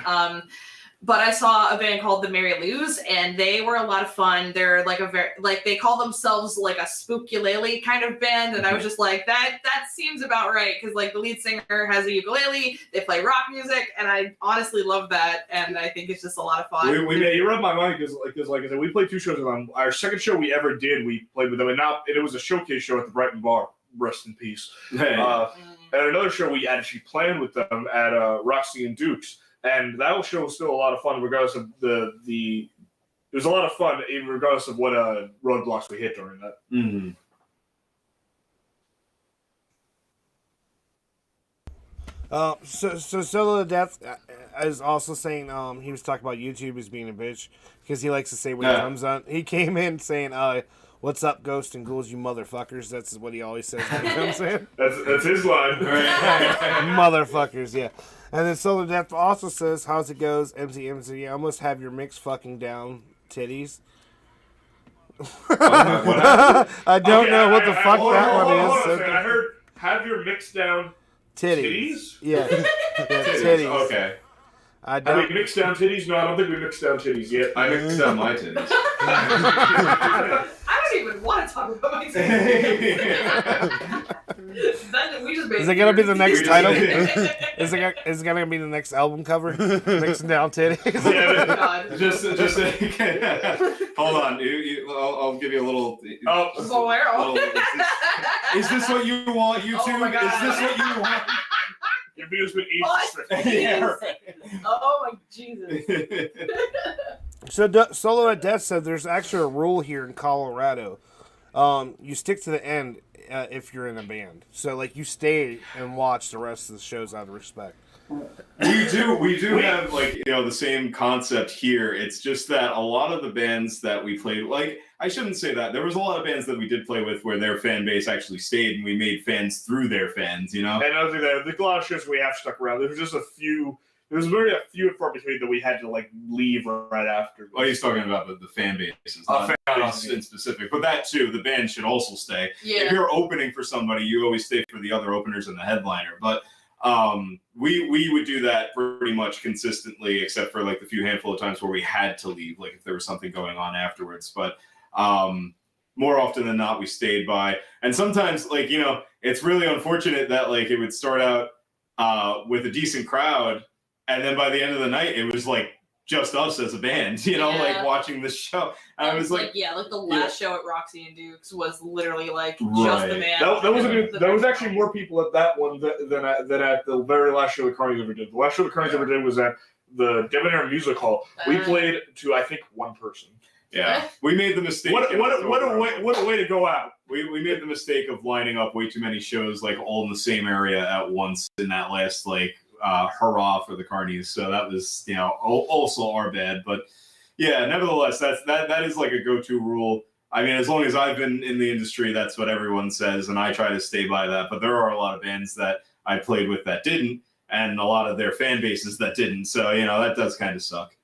But I saw a band called the Mary Lou's, and they were a lot of fun. They're they call themselves a spookulele kind of band, and I was just like, that seems about right, because the lead singer has a ukulele, they play rock music, and I honestly love that, and I think it's just a lot of fun. You read my mind because like I said, we played 2 shows with them. Our second show we ever did, we played with them, and it was a showcase show at the Brighton Bar. Rest in peace. Hey. And another show we actually planned with them at Roxy and Duke's. And that show was still a lot of fun, regardless of it was a lot of fun, even regardless of what roadblocks we hit during that. Mm-hmm. So Solo Death is also saying he was talking about YouTube as being a bitch because he likes to say when he comes on. He came in saying, "What's up, Ghost and Ghouls, you motherfuckers?" That's what he always says when he comes in. That's his line. Motherfuckers, yeah. And then Solo Death also says, "How's it goes, MZ? I almost have your mix fucking down, titties." I don't know what the fuck that one is. I heard, "Have your mix down titties?" Yeah. Titties. Okay. Have we mixed down titties? No, I don't think we mixed down titties yet. I mixed down my titties. I don't even want to talk about my titties. Is it gonna be the next title? Is it gonna be the next album cover? Mixing down titties. God. Just hold on. I'll give you a little. Is this what you want, YouTube? Oh my God. Is this what you want? Your video's been Yeah, right. Oh my Jesus. So Solo at Death said there's actually a rule here in Colorado. You stick to the end if you're in a band. So you stay and watch the rest of the shows out of respect. We do have the same concept here. It's just that a lot of the bands that we played, I shouldn't say that. There was a lot of bands that we did play with where their fan base actually stayed, and we made fans through their fans. And other than that, the lot of shows we have stuck around. There was just a few. There was very few and far between that we had to leave right after. Oh, he's talking about the fan bases, not in specific, but that too. The band should also stay. Yeah. If you're opening for somebody, you always stay for the other openers and the headliner. But we would do that pretty much consistently, except for the few handful of times where we had to leave, if there was something going on afterwards. But more often than not, we stayed by. And sometimes, it's really unfortunate that it would start out with a decent crowd, and then by the end of the night, it was just us as a band, watching this show. And I was the last show at Roxy and Duke's was literally just the band. That was actually more people at that one than at the very last show the Carnies ever did. The last show the Carnies ever did was at the Debonair Music Hall. We played to, I think, one person. Yeah, we made the mistake. What a way to go out. We made the mistake of lining up way too many shows all in the same area at once in that last hurrah for the Carnies. So that was also our bad. But yeah, nevertheless, that is a go-to rule. I mean, as long as I've been in the industry, that's what everyone says, and I try to stay by that. But there are a lot of bands that I played with that didn't, and a lot of their fan bases that didn't. So, you know, that does kind of suck.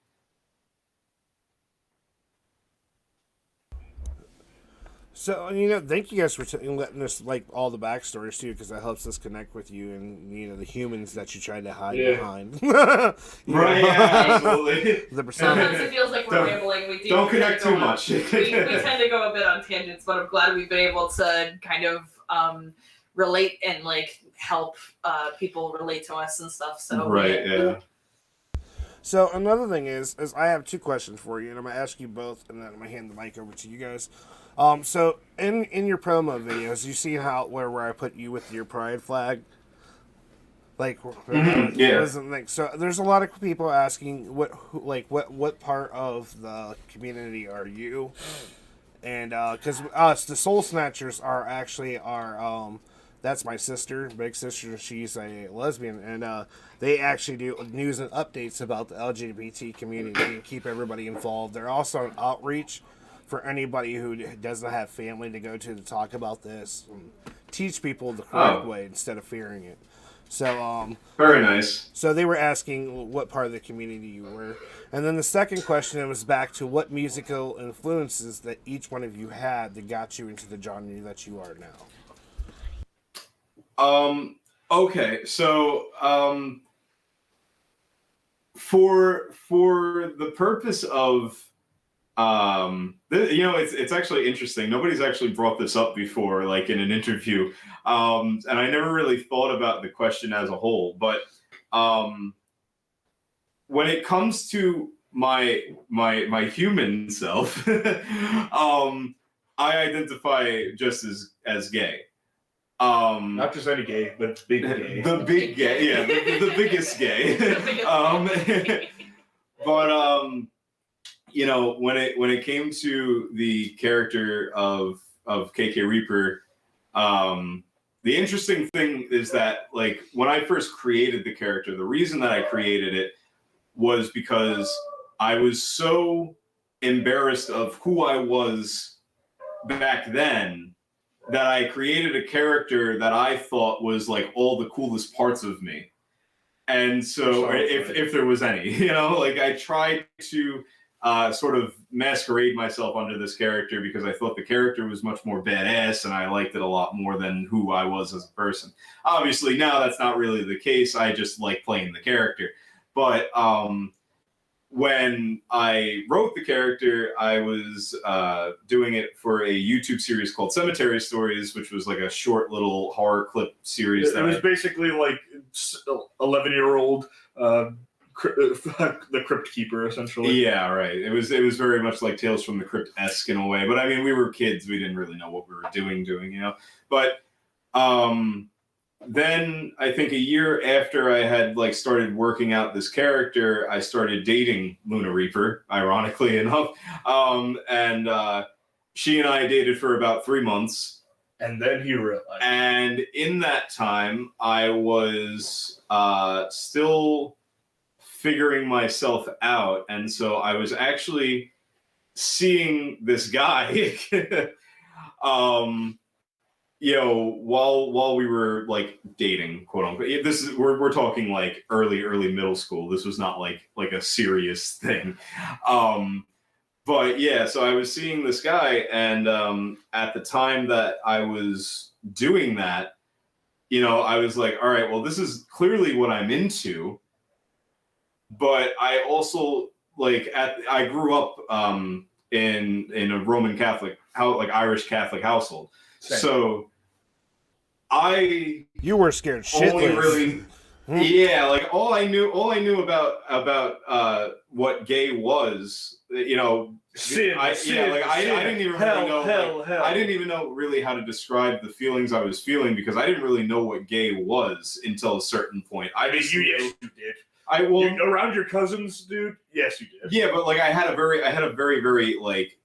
So, you know, thank you guys for letting us, like, all the backstories, too, because that helps us connect with you and, you know, the humans that you tried to hide behind. Right, yeah, absolutely. Sometimes it feels like we're rambling. Don't connect too much. we tend to go a bit on tangents, but I'm glad we've been able to kind of relate and, like, help people relate to us and stuff. So right, yeah. So another thing is I have two questions for you, and I'm gonna ask you both, and then I'm gonna hand the mic over to you guys. So in your promo videos, you see how where I put you with your pride flag, like yeah. So there's a lot of people asking what part of the community are you? And because us, the Soul Snatchers, are actually our that's my sister, big sister. She's a lesbian, and they actually do news and updates about the LGBT community and keep everybody involved. They're also an outreach for anybody who doesn't have family to go to talk about this and teach people the correct way instead of fearing it. So very nice. So they were asking what part of the community you were. And then the second question was back to what musical influences that each one of you had that got you into the genre that you are now. Okay, so for the purpose of you know, it's actually interesting. Nobody's actually brought this up before, like in an interview, and I never really thought about the question as a whole. But when it comes to my human self, I identify just as gay. Not just any gay, but big gay. The big gay, yeah, the biggest gay. But you know, when it came to the character of KK Reaper, the interesting thing is that, like, when I first created the character, the reason that I created it was because I was so embarrassed of who I was back then that I created a character that I thought was like all the coolest parts of me. And so if there was any, you know, like I tried to sort of masquerade myself under this character because I thought the character was much more badass and I liked it a lot more than who I was as a person. Obviously now that's not really the case. I just like playing the character. But when I wrote the character, I was doing it for a YouTube series called Cemetery Stories, which was like a short little horror clip series. It was basically like 11-year-old the Crypt Keeper, essentially. Yeah, right. It was very much like Tales from the Crypt-esque in a way. But I mean, we were kids. We didn't really know what we were doing, you know. But then I think a year after I had like started working out this character, I started dating Luna Reaper, ironically enough. And she and I dated for about 3 months. And then he realized. And in that time, I was still figuring myself out. And so I was actually seeing this guy you know, while we were like dating, quote unquote. This is we're talking like early middle school. This was not like a serious thing. But yeah, so I was seeing this guy, and at the time that I was doing that, you know, I was like, all right, well, this is clearly what I'm into. But I also I grew up in a Roman Catholic, Irish Catholic household. Same. So you were scared shitless. Yeah, like all I knew about what gay was, you know, I didn't even really know. I didn't even know really how to describe the feelings I was feeling because I didn't really know what gay was until a certain point. Yes, you did. Around your cousins, dude. Yes, you did. Yeah, but like I had a very like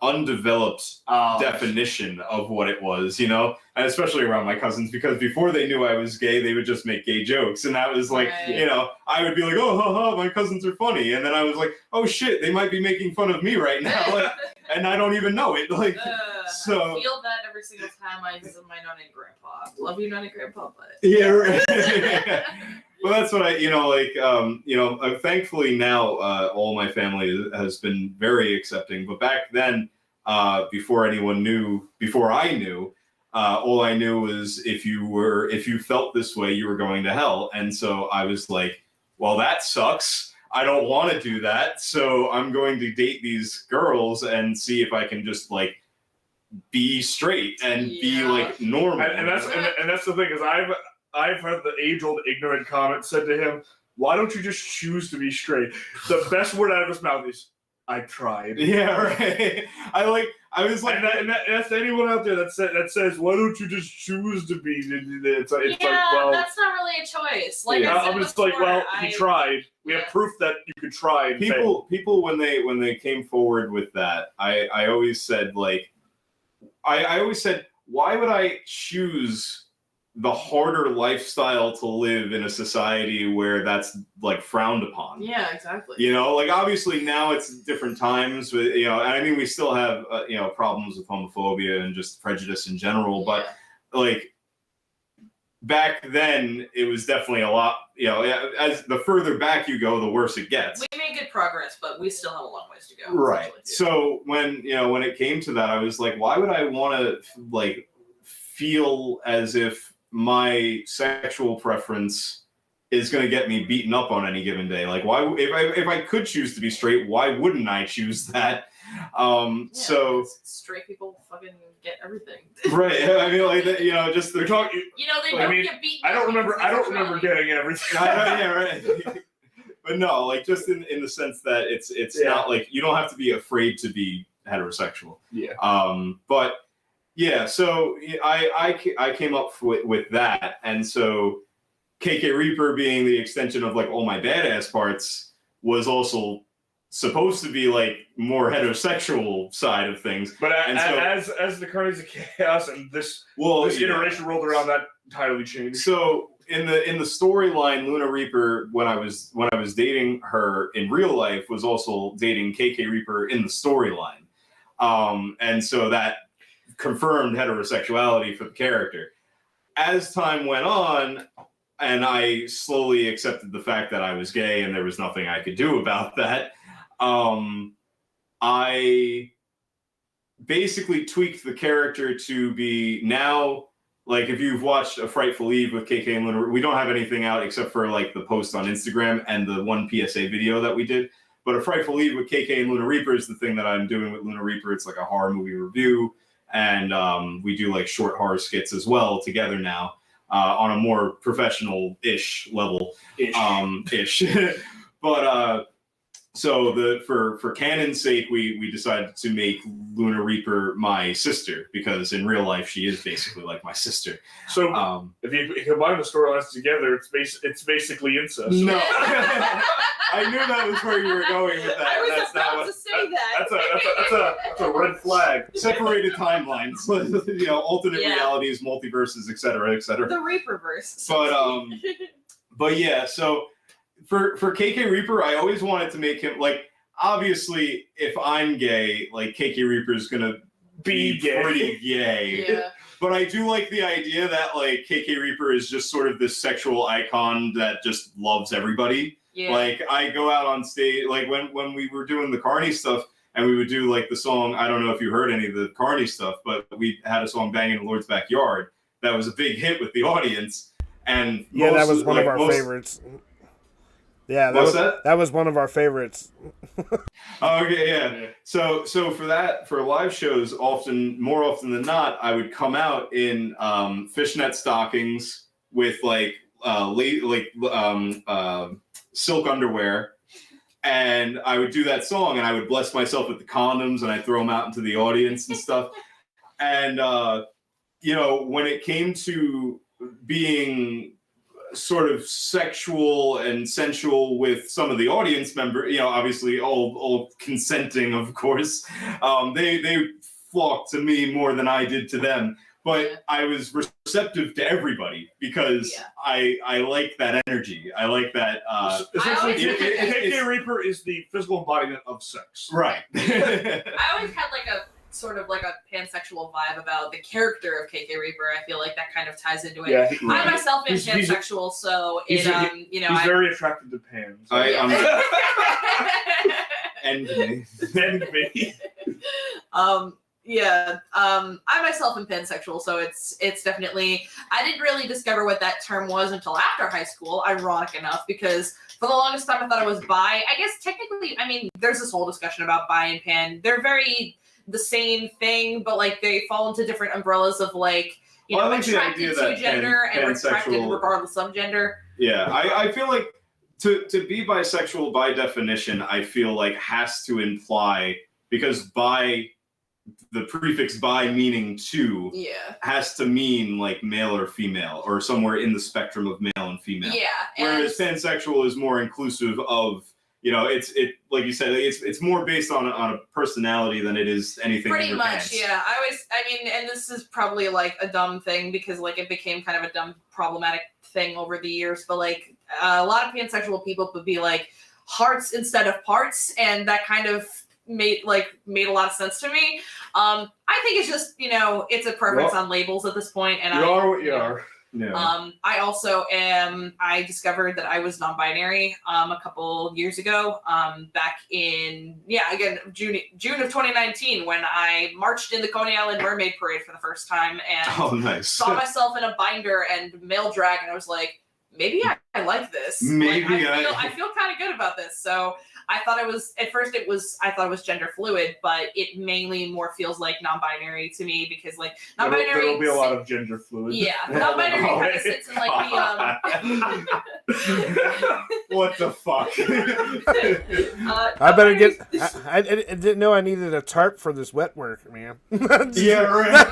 undeveloped definition of what it was, you know, and especially around my cousins, because before they knew I was gay, they would just make gay jokes, and that was like, you know, I would be like, oh, ha, my cousins are funny, and then I was like, oh shit, they might be making fun of me right now, and I don't even know it, like, so I feel that every single time I visit my non-grandpa. Love you, non-grandpa, but yeah, right. Well, that's what thankfully now all my family has been very accepting. But back then, before I knew, all I knew was if you felt this way, you were going to hell. And so I was like, well, that sucks. I don't want to do that. So I'm going to date these girls and see if I can just like be straight and be like normal. And that's the thing is I've heard the age-old ignorant comment said to him, why don't you just choose to be straight? The best word out of his mouth is, I tried. Yeah, right. I was like, and that's anyone out there that says, why don't you just choose to be? It's like, well, that's not really a choice. Like I'm just like, well, he tried. We have proof that you could try. And people when they came forward with that, I always said like, I always said, why would I choose the harder lifestyle to live in a society where that's like frowned upon? Yeah, exactly. You know, like obviously now it's different times with, and I mean, we still have, problems with homophobia and just prejudice in general, but like back then it was definitely a lot, as the further back you go, the worse it gets. We made good progress, but we still have a long ways to go. Right. So when it came to that, I was like, why would I want to like feel as if my sexual preference is going to get me beaten up on any given day? Like, why, if I could choose to be straight, why wouldn't I choose that? So straight people fucking get everything. Right. I mean, like, just the talk. They don't get beaten. I don't remember getting everything. Yeah, right. But no, like just in the sense that it's not like you don't have to be afraid to be heterosexual. Yeah. But yeah, so I came up with that, and so KK Reaper being the extension of like all my badass parts was also supposed to be like more heterosexual side of things. But as the Carnies of Chaos and this iteration rolled around, that entirely changed. So in the storyline, Luna Reaper, when I was dating her in real life, was also dating KK Reaper in the storyline, and so that confirmed heterosexuality for the character. As time went on, and I slowly accepted the fact that I was gay and there was nothing I could do about that, I basically tweaked the character to be now, like if you've watched A Frightful Eve with KK and Luna, we don't have anything out except for like the post on Instagram and the one PSA video that we did. But A Frightful Eve with KK and Luna Reaper is the thing that I'm doing with Luna Reaper. It's like a horror movie review. And we do like short horror skits as well together now on a more professional-ish level. Ish. But so for canon's sake, we decided to make Luna Reaper my sister, because in real life she is basically like my sister. So if you combine the storylines together, it's basically incest. No. I knew that was where you were going with that. I was about to say that. That's a red flag. Separated timelines, alternate realities, multiverses, etc., etc. The Reaperverse. But yeah, so for KK Reaper, I always wanted to make him like, obviously, if I'm gay, like KK Reaper is gonna be pretty gay. Yeah. But I do like the idea that like KK Reaper is just sort of this sexual icon that just loves everybody. Yeah. Like I go out on stage, like when we were doing the Carney stuff, and we would do like the song, I don't know if you heard any of the Carney stuff, but we had a song, Banging in the Lord's Backyard, that was a big hit with the audience. And that was one of our favorites. Yeah, that was one of our favorites. Okay, yeah. So for live shows, more often than not, I would come out in fishnet stockings with silk underwear, and I would do that song, and I would bless myself with the condoms, and I'd throw them out into the audience and stuff. And when it came to being sort of sexual and sensual with some of the audience members, obviously all consenting, of course, they flocked to me more than I did to them. But I was receptive to everybody because I like that energy. I like that. Essentially, KK Reaper is the physical embodiment of sex. Right. I always had like a sort of like a pansexual vibe about the character of KK Reaper. I feel like that kind of ties into it. Yeah, I myself am pansexual, so he's very attracted to Pan. So. Envy. I myself am pansexual, so it's definitely. I didn't really discover what that term was until after high school. Ironic enough, because for the longest time I thought I was bi. I guess technically, I mean, there's this whole discussion about bi and pan. They're very the same thing, but like they fall into different umbrellas of like attracted to gender and retracted regardless of gender. Yeah, I feel like to be bisexual by definition, I feel like has to imply, because bi, the prefix bi meaning two, has to mean like male or female, or somewhere in the spectrum of male and female. Yeah. Whereas pansexual is more inclusive of, it like you said, it's more based on a personality than it is anything. Pretty in your much, pants. yeah. And this is probably like a dumb thing because like it became kind of a dumb problematic thing over the years, but like a lot of pansexual people would be like hearts instead of parts, and that kind of made a lot of sense to me. I think it's just it's a preference on labels at this point, and you are what you are. Yeah. I discovered that I was non-binary a couple years ago, back in June of 2019, when I marched in the Coney Island Mermaid Parade for the first time and saw myself in a binder and male drag, and I was like, maybe I like this. Maybe I feel kind of good about this. So I thought I thought it was gender fluid, but it mainly more feels like non-binary to me, because like non-binary. There will be a lot of gender fluid. Yeah, non-binary kind of sits in like the What the fuck? I better get. I didn't know I needed a tarp for this wet work, man. Yeah, right.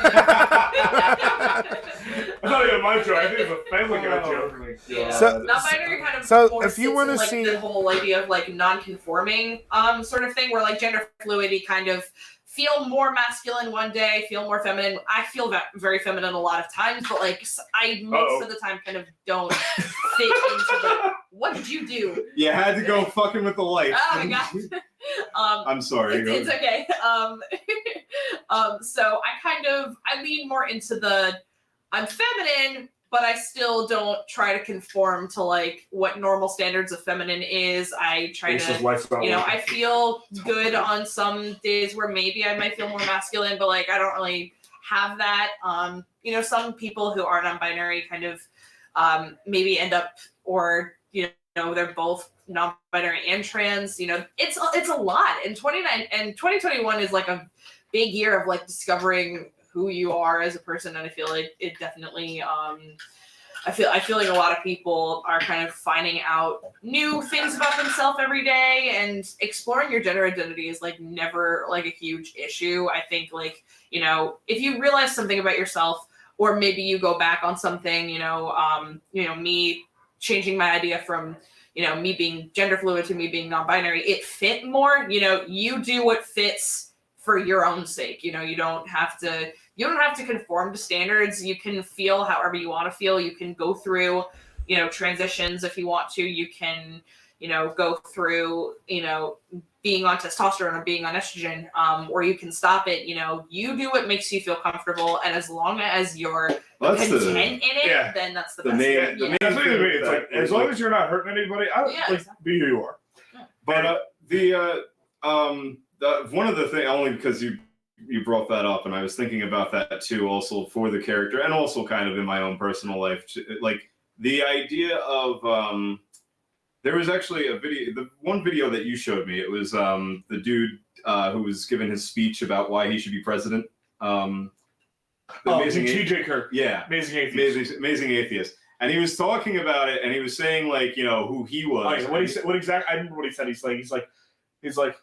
I thought even my joke. I think it's a Family Guy joke. Yeah. So- non-binary kind of so more if you sits wanna in, like, see- the whole idea of like non-conforming sort of thing, where like gender fluidity kind of feel more masculine one day, feel more feminine. I feel that very feminine a lot of times, but like I most of the time kind of don't fit into the. What did you do? You had to go fucking with the light. Oh my god. I'm sorry. It's okay. So I lean more into the I'm feminine, but I still don't try to conform to like what normal standards of feminine is. I try to, I feel good on some days where maybe I might feel more masculine, but like I don't really have that. Some people who are non-binary kind of maybe end up, or they're both non-binary and trans. It's a lot. And 2021 is like a big year of like discovering who you are as a person, and I feel like it definitely I feel like a lot of people are kind of finding out new things about themselves every day, and exploring your gender identity is like never like a huge issue. I think like if you realize something about yourself, or maybe you go back on something, me changing my idea from me being gender fluid to me being non-binary, it fit more. You do what fits for your own sake. You don't have to conform to standards. You can feel however you want to feel. You can go through, transitions if you want to. You can, go through, being on testosterone or being on estrogen, or you can stop it. You do what makes you feel comfortable, and as long as you're content in it, then that's the best. That's what it's like. As long as you're not hurting anybody, be who you are. Yeah. But one of the things, only because you brought that up, and I was thinking about that too, also for the character, and also kind of in my own personal life, like the idea of there was actually a video, the one video that you showed me. It was the dude who was giving his speech about why he should be president. Amazing TJ Kirk. Yeah, Amazing Atheist. Amazing Atheist. And he was talking about it, and he was saying like who he was. Like, what he said? What exactly? I remember what he said. He's like.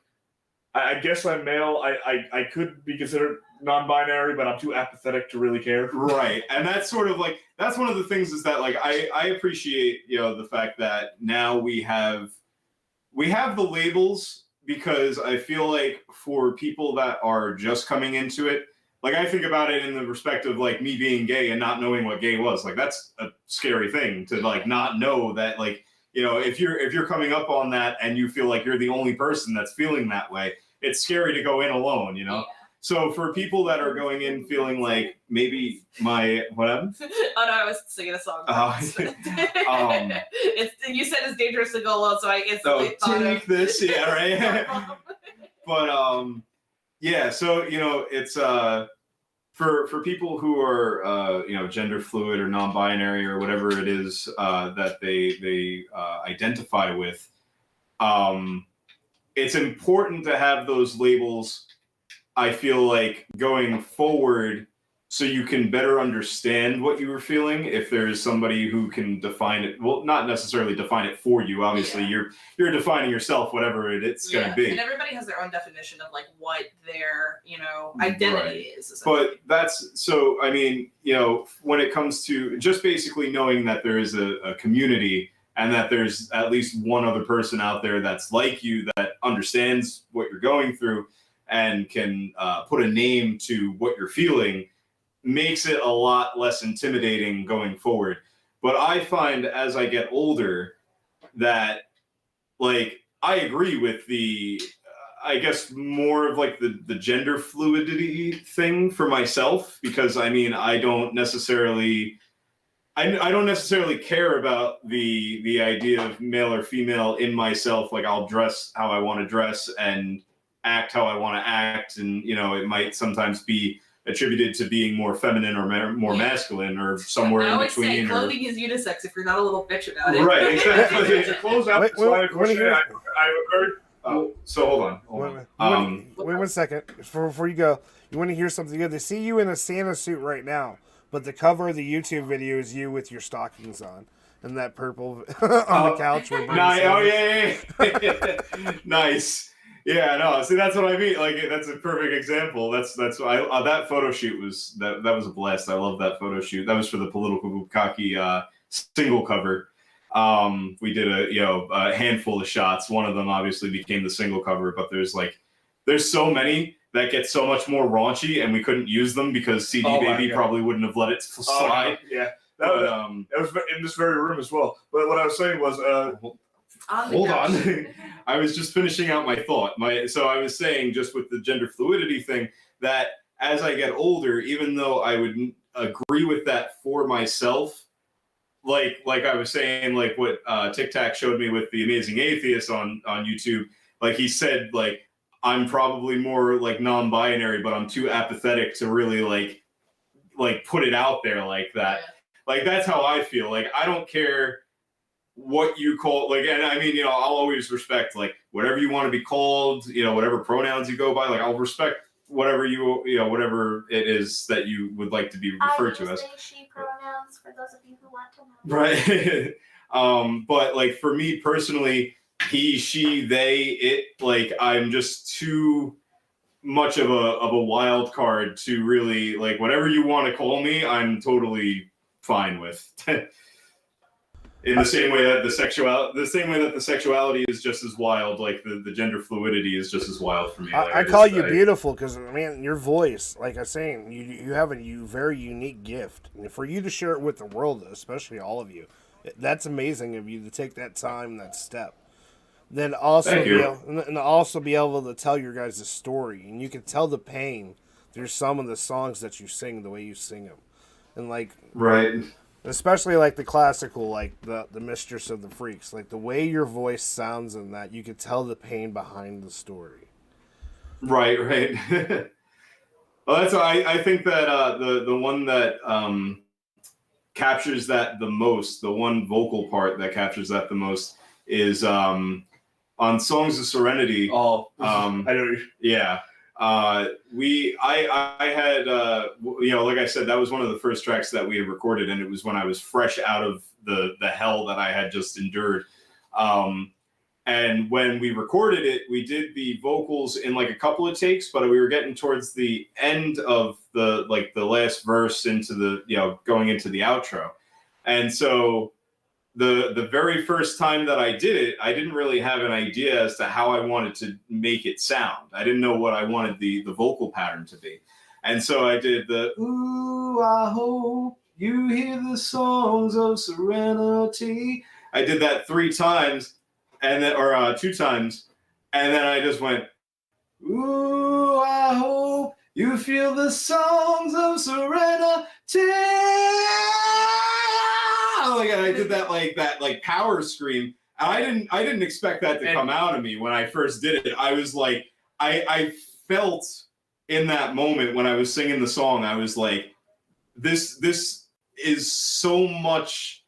I guess I'm male. I could be considered non-binary, but I'm too apathetic to really care. Right, and that's sort of like that's one of the things is that like I appreciate the fact that now we have the labels, because I feel like for people that are just coming into it, like I think about it in the respect of like me being gay and not knowing what gay was. Like that's a scary thing to like not know that like. If you're coming up on that and you feel like you're the only person that's feeling that way, it's scary to go in alone, Yeah. So for people that are going in feeling like maybe what happened? Oh no, I was singing a song. It's you said it's dangerous to go low, so I instantly thought take this, yeah, right. But yeah, so it's for people who are gender fluid or non-binary or whatever it is that they identify with. It's important to have those labels, I feel like, going forward, so you can better understand what you were feeling. If there is somebody who can define it, well, not necessarily define it for you. Obviously, you're defining yourself, whatever it's going to be. And everybody has their own definition of like what their identity is. But that's so. I mean, when it comes to just basically knowing that there is a community and that there's at least one other person out there that's like you, that understands what you're going through and can put a name to what you're feeling, makes it a lot less intimidating going forward. But I find as I get older that, like, I agree with the, I guess, more of like the gender fluidity thing for myself, because I mean, I don't necessarily care about the idea of male or female in myself. Like, I'll dress how I want to dress and act how I want to act, and it might sometimes be attributed to being more feminine or more masculine or somewhere in between. I always say clothing is unisex if you're not a little bitch about it. Right, exactly. To close out this line of questioning, I have a very... so hold on. Wait 1 second. Before you go, you want to hear something good? They see you in a Santa suit right now, but the cover of the YouTube video is you with your stockings on and that purple on the couch. Yeah. Nice. Yeah, no. See, that's what I mean. Like, that's a perfect example. That's why that photo shoot was that was a blast. I love that photo shoot. That was for the Political Bukkake single cover. We did a handful of shots. One of them obviously became the single cover, but there's so many that get so much more raunchy, and we couldn't use them because CD Baby probably wouldn't have let it slide. Yeah, that was in this very room as well. But what I was saying was, hold on. I was just finishing out my thought. So I was saying, just with the gender fluidity thing, that as I get older, even though I would agree with that for myself, like I was saying, like what Tic Tac showed me with The Amazing Atheist on YouTube, like he said, like, I'm probably more like non-binary, but I'm too apathetic to really like put it out there like that. Yeah. Like, that's how I feel. Like, I don't care what you call, like, and I mean, I'll always respect, like, whatever you want to be called, whatever pronouns you go by, like, I'll respect whatever whatever it is that you would like to be referred to as. I use they, she pronouns for those of you who want to Right. know. But like, for me personally, he, she, they, it, like, I'm just too much of a wild card to really, like, whatever you want to call me, I'm totally fine with. In the same way that the sexuality is just as wild, like the gender fluidity is just as wild for me. Like, I call you beautiful because, man, your voice, like I was saying, you have a very unique gift. And for you to share it with the world, especially all of you, that's amazing of you to take that time, that step. Then also be able to tell your guys' story, and you can tell the pain through some of the songs that you sing, the way you sing them, and like right. Especially like the classical, like the Mistress of the Freaks, like the way your voice sounds in that, you could tell the pain behind the story. Right. Well, that's I think that the one that captures that the most, the one vocal part that captures that the most is on Songs of Serenity. I know. Yeah. I had, like I said, that was one of the first tracks that we had recorded, and it was when I was fresh out of the hell that I had just endured. And when we recorded it, we did the vocals in like a couple of takes, but we were getting towards the end of the last verse into the, going into the outro. And so the very first time that I did it, I didn't really have an idea as to how I wanted to make it sound. I didn't know what I wanted the vocal pattern to be. And so I did the, ooh, I hope you hear the songs of serenity. I did that 3 times, and then, or 2 times. And then I just went, ooh, I hope You feel the songs of serenity. Like I did that like power scream. I didn't expect that to come out of me when I first did it. I was like, I felt in that moment when I was singing the song, I was like, this is so much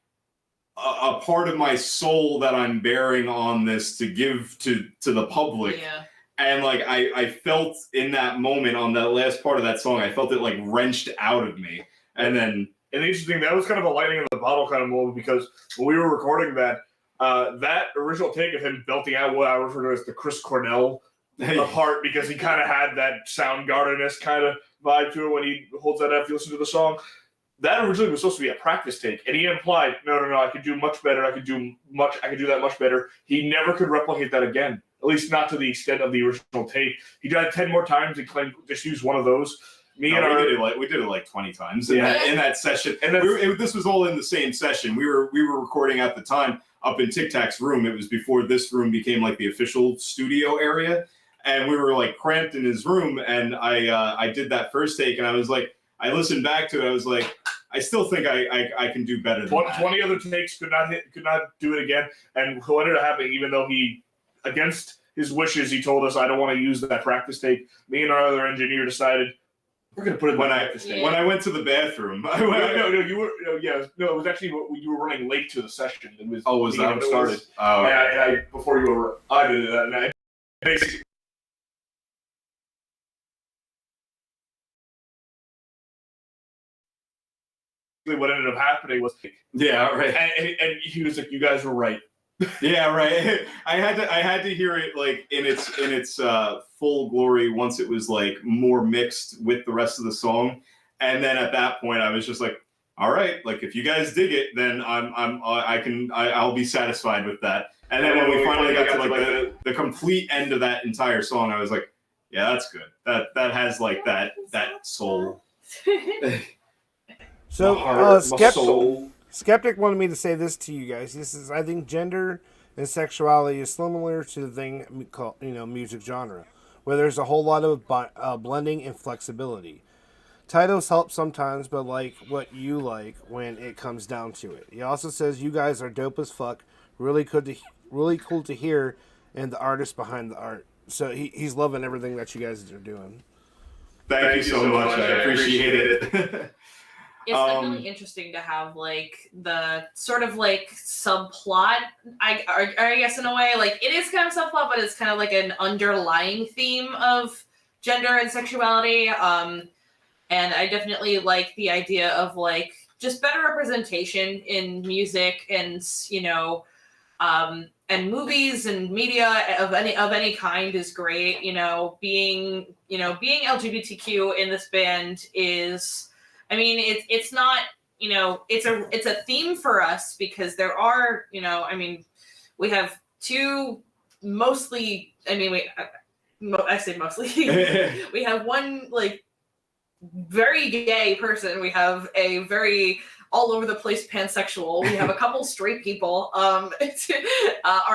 a part of my soul that I'm bearing on this to give to the public. Yeah. And like I felt in that moment on that last part of that song, I felt it like wrenched out of me. And then the interesting, that was kind of a lightning in the bottle kind of moment, because when we were recording that, that original take of him belting out what I refer to as the Chris Cornell part, because he kind of had that Soundgarden-esque kind of vibe to it when he holds that up. If you listen to the song, that originally was supposed to be a practice take, and he implied, no, I could do much better. I could do that much better. He never could replicate that again, at least not to the extent of the original take. He did it 10 more times and claimed just use one of those. We did it like 20 times in that session, and this was all in the same session. We were recording at the time up in Tic Tac's room. It was before this room became like the official studio area, and we were like cramped in his room. And I did that first take, and I was like, I listened back to it. I was like, I still think I can do better than that. 20 other takes could not do it again. And what ended up happening, even though he, against his wishes, he told us, I don't want to use that practice take. Me and our other engineer decided, we're going to put it in practice take. When I went to the bathroom. It was actually, you were running late to the session. It was, was that what started? Oh, yeah, before you were, I did that. And I basically, what ended up happening was, and he was like, you guys were right. Yeah, right. I had to hear it like in its full glory once it was like more mixed with the rest of the song, and then at that point I was just like, all right, like if you guys dig it, then I'll be satisfied with that. And then when we finally got to like the complete end of that entire song, I was like, yeah, that's good. That has like that soul. So, Skeptic wanted me to say this to you guys. This is, I think, gender and sexuality is similar to the thing called, music genre, where there's a whole lot of blending and flexibility. Titles help sometimes, but like what you like when it comes down to it. He also says you guys are dope as fuck, really cool to hear, and the artist behind the art. So he's loving everything that you guys are doing. Thank you so much. I appreciate it. It's definitely interesting to have like the sort of like subplot. I guess in a way, like it is kind of subplot, but it's kind of like an underlying theme of gender and sexuality. And I definitely like the idea of like just better representation in music and and movies and media of any kind is great. Being LGBTQ in this band is. I mean, it's not, it's a theme for us because there are, we have two mostly, I say mostly, we have one like very gay person. We have a very all over the place pansexual. We have a couple straight people. Our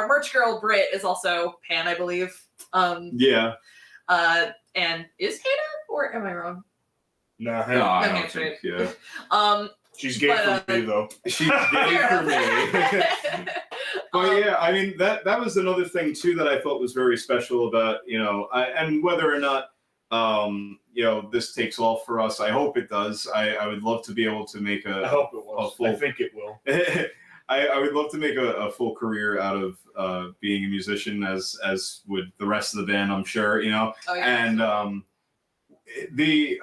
merch girl Britt is also pan, I believe. And is Hannah, or am I wrong? No, I don't think, yeah. She's gay for me, though. She's gay for me. But yeah, I mean, that was another thing, too, that I felt was very special about, and whether or not, this takes off for us, I hope it does. I would love to be able to make I hope it will. I think it will. I would love to make a full career out of being a musician, as would the rest of the band, I'm sure, Oh, yeah. And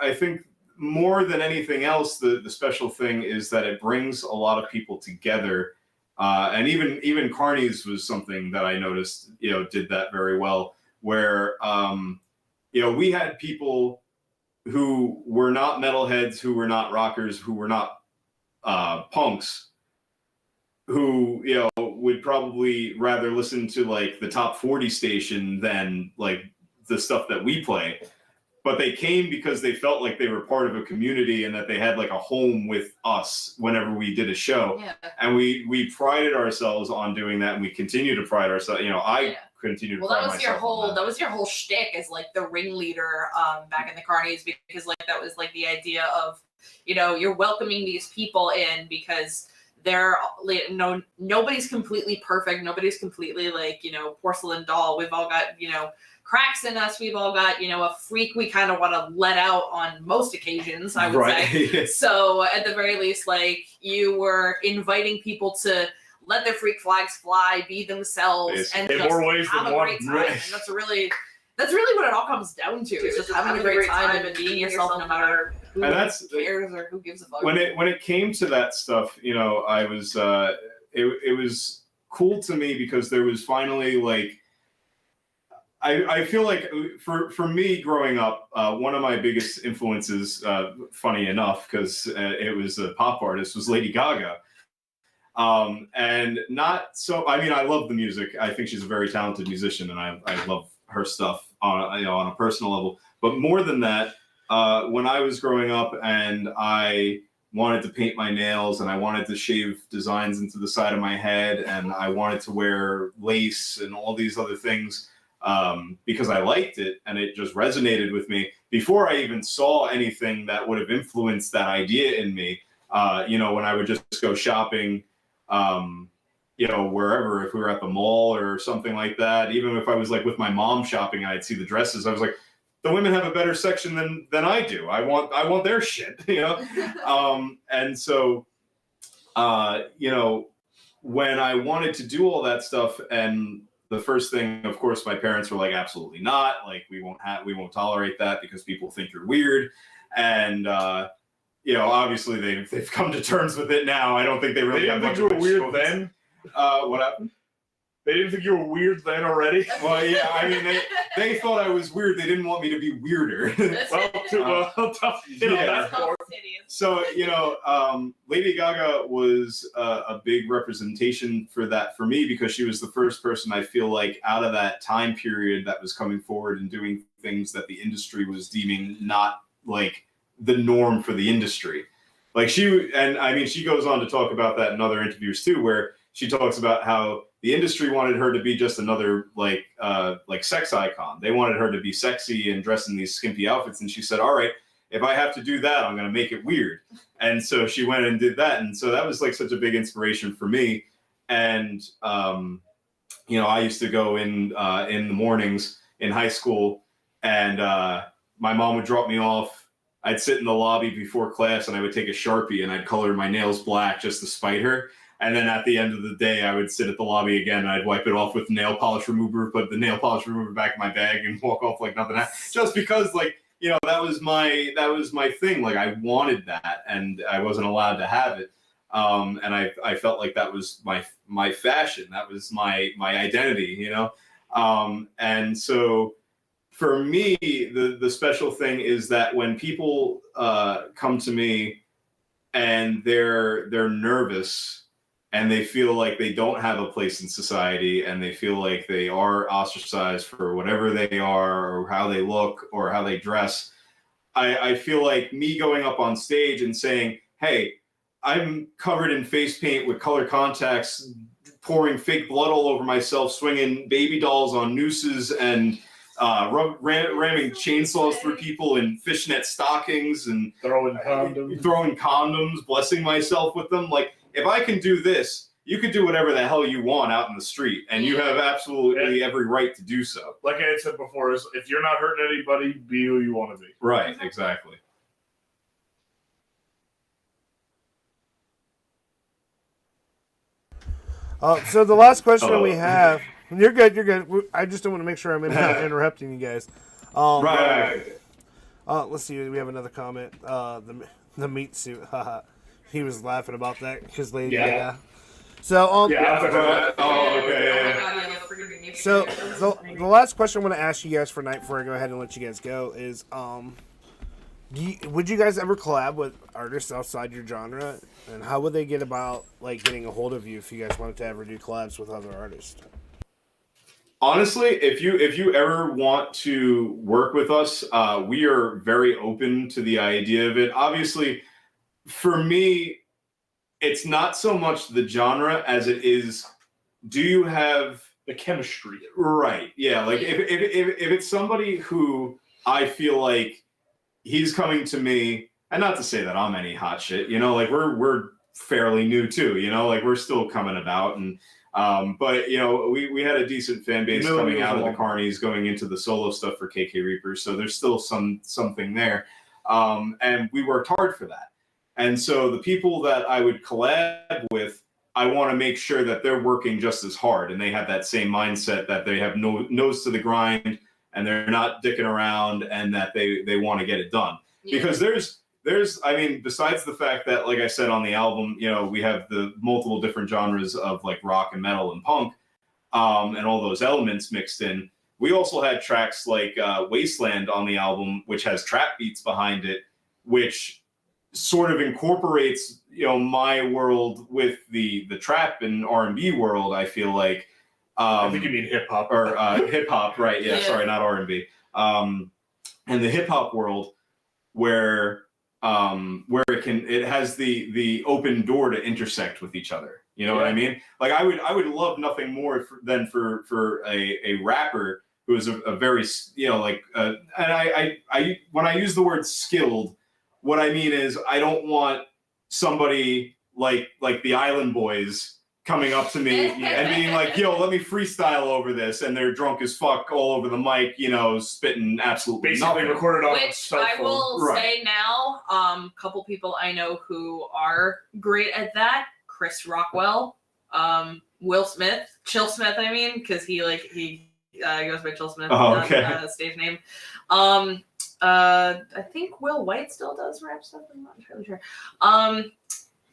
I think more than anything else, the special thing is that it brings a lot of people together. And even Carney's was something that I noticed, did that very well, where, we had people who were not metalheads, who were not rockers, who were not punks, who, would probably rather listen to like the top 40 station than like the stuff that we play. But they came because they felt like they were part of a community and that they had like a home with us whenever we did a show. Yeah. And we prided ourselves on doing that, and we continue to pride ourselves. I continue to Well, find myself. that was your whole shtick as like the ringleader back in the Carnies, because like that was like the idea of, you know, you're welcoming these people in because they're nobody's completely perfect, nobody's completely like, you know, porcelain doll. We've all got, you know, cracks in us. We've all got, you know, a freak we kind of want to let out on most occasions, I would say. So at the very least, like, you were inviting people to let their freak flags fly, be themselves, and in just more ways have than a one. great time. And that's really what it all comes down to. It's just having a great time and being yourself, no matter who cares or who gives a fuck. When it came to that stuff, you know, I was it was cool to me because there was finally like, I feel like for me growing up, one of my biggest influences, funny enough, because it was a pop artist, was Lady Gaga. And not so, I mean, I love the music. I think she's a very talented musician, and I love her stuff on, you know, on a personal level. But more than that, when I was growing up and I wanted to paint my nails and I wanted to shave designs into the side of my head and I wanted to wear lace and all these other things, because I liked it and it just resonated with me before I even saw anything that would have influenced that idea in me. You know, when I would just go shopping, you know, wherever, if we were at the mall or something like that, even if I was like with my mom shopping, I'd see the dresses. I was like, the women have a better section than I do. I want their shit, you know? And so, you know, when I wanted to do all that stuff, and the first thing, of course, my parents were like, absolutely not. Like, we won't tolerate that because people think you're weird. And, you know, obviously they've come to terms with it now. I don't think they really have much of a choice. They didn't think you were weird then? What happened? They didn't think you were weird then already? Well, yeah, I mean, they thought I was weird. They didn't want me to be weirder. So, you know, Lady Gaga was a big representation for that for me, because she was the first person, I feel like, out of that time period that was coming forward and doing things that the industry was deeming not like the norm for the industry. Like she goes on to talk about that in other interviews too, where she talks about how the industry wanted her to be just another like sex icon. They wanted her to be sexy and dress in these skimpy outfits. And she said, all right, if I have to do that, I'm going to make it weird. And so she went and did that. And so that was like such a big inspiration for me. And, you know, I used to go in the mornings in high school, and my mom would drop me off. I'd sit in the lobby before class and I would take a Sharpie and I'd color my nails black just to spite her. And then at the end of the day, I would sit at the lobby again and I'd wipe it off with nail polish remover, put the nail polish remover back in my bag and walk off like nothing happened. Just because, like, you know, that was my thing. Like, I wanted that and I wasn't allowed to have it. And I felt like that was my fashion. That was my identity, you know? And so for me, the special thing is that when people come to me and they're nervous and they feel like they don't have a place in society and they feel like they are ostracized for whatever they are or how they look or how they dress, I feel like me going up on stage and saying, hey, I'm covered in face paint with color contacts, pouring fake blood all over myself, swinging baby dolls on nooses and ramming chainsaws through people in fishnet stockings and throwing condoms, blessing myself with them. Like, if I can do this, you could do whatever the hell you want out in the street, and you have absolutely every right to do so. Like I had said before, is if you're not hurting anybody, be who you want to be. Right, exactly. So the last question we have, you're good. I just don't want to make sure I'm interrupting you guys. Right. Let's see. We have another comment. The meat suit. He was laughing about that because Lady Gaga. So So the last question I want to ask you guys for tonight, before I go ahead and let you guys go, is would you guys ever collab with artists outside your genre, and how would they get about like getting a hold of you if you guys wanted to ever do collabs with other artists? Honestly, if you ever want to work with us, we are very open to the idea of it. Obviously, for me, it's not so much the genre as it is, do you have the chemistry. Right. Yeah. Like if it's somebody who I feel like he's coming to me, and not to say that I'm any hot shit, you know, like we're fairly new too, you know, like we're still coming about, and but you know, we had a decent fan base coming out of the Carnies, going into the solo stuff for KK Reaper, so there's still something there, and we worked hard for that. And so the people that I would collab with, I want to make sure that they're working just as hard and they have that same mindset, that they have nose to the grind and they're not dicking around, and that they want to get it done. Yeah. Because there's, I mean, besides the fact that, like I said on the album, you know, we have the multiple different genres of like rock and metal and punk, and all those elements mixed in. We also had tracks like Wasteland on the album, which has trap beats behind it, which sort of incorporates, you know, my world with the trap and R&B world. I feel like I think you mean hip hop or hip hop, right? Yeah, sorry, not R&B. And the hip hop world where it has the open door to intersect with each other. You know what I mean? Like I would love nothing more than for a rapper who is a very, you know, like and I when I use the word skilled, what I mean is I don't want somebody like the Island Boys coming up to me and being like, yo, let me freestyle over this, and they're drunk as fuck all over the mic, you know, spitting absolutely basically nothing. Recorded on Which I will say now, couple people I know who are great at that: Chris Rockwell, Will Smith, Chill Smith, I mean, because he goes by Chill Smith, stage name. I think Will White still does rap stuff. I'm not entirely sure.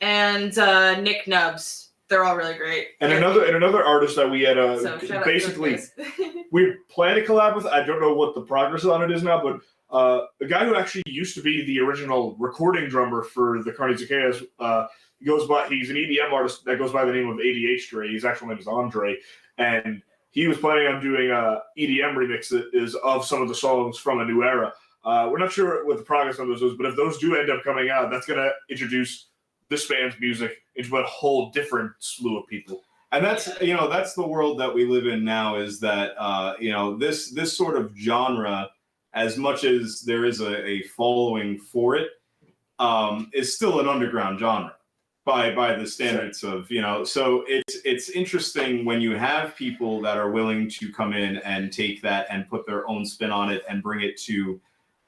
And Nick Nubbs. They're all really great. And another artist that we had basically we plan to collab with. I don't know what the progress on it is now, but the guy who actually used to be the original recording drummer for the Carnies of Chaos, he's an EDM artist that goes by the name of ADH Dre. His actual name is Andre, and he was planning on doing EDM remixes of some of the songs from A New Era. We're not sure what the progress on those is, but if those do end up coming out, that's going to introduce this band's music into a whole different slew of people. And that's, you know, that's the world that we live in now, is that, you know, this sort of genre, as much as there is a following for it, is still an underground genre by the standards of, you know, so it's interesting when you have people that are willing to come in and take that and put their own spin on it and bring it to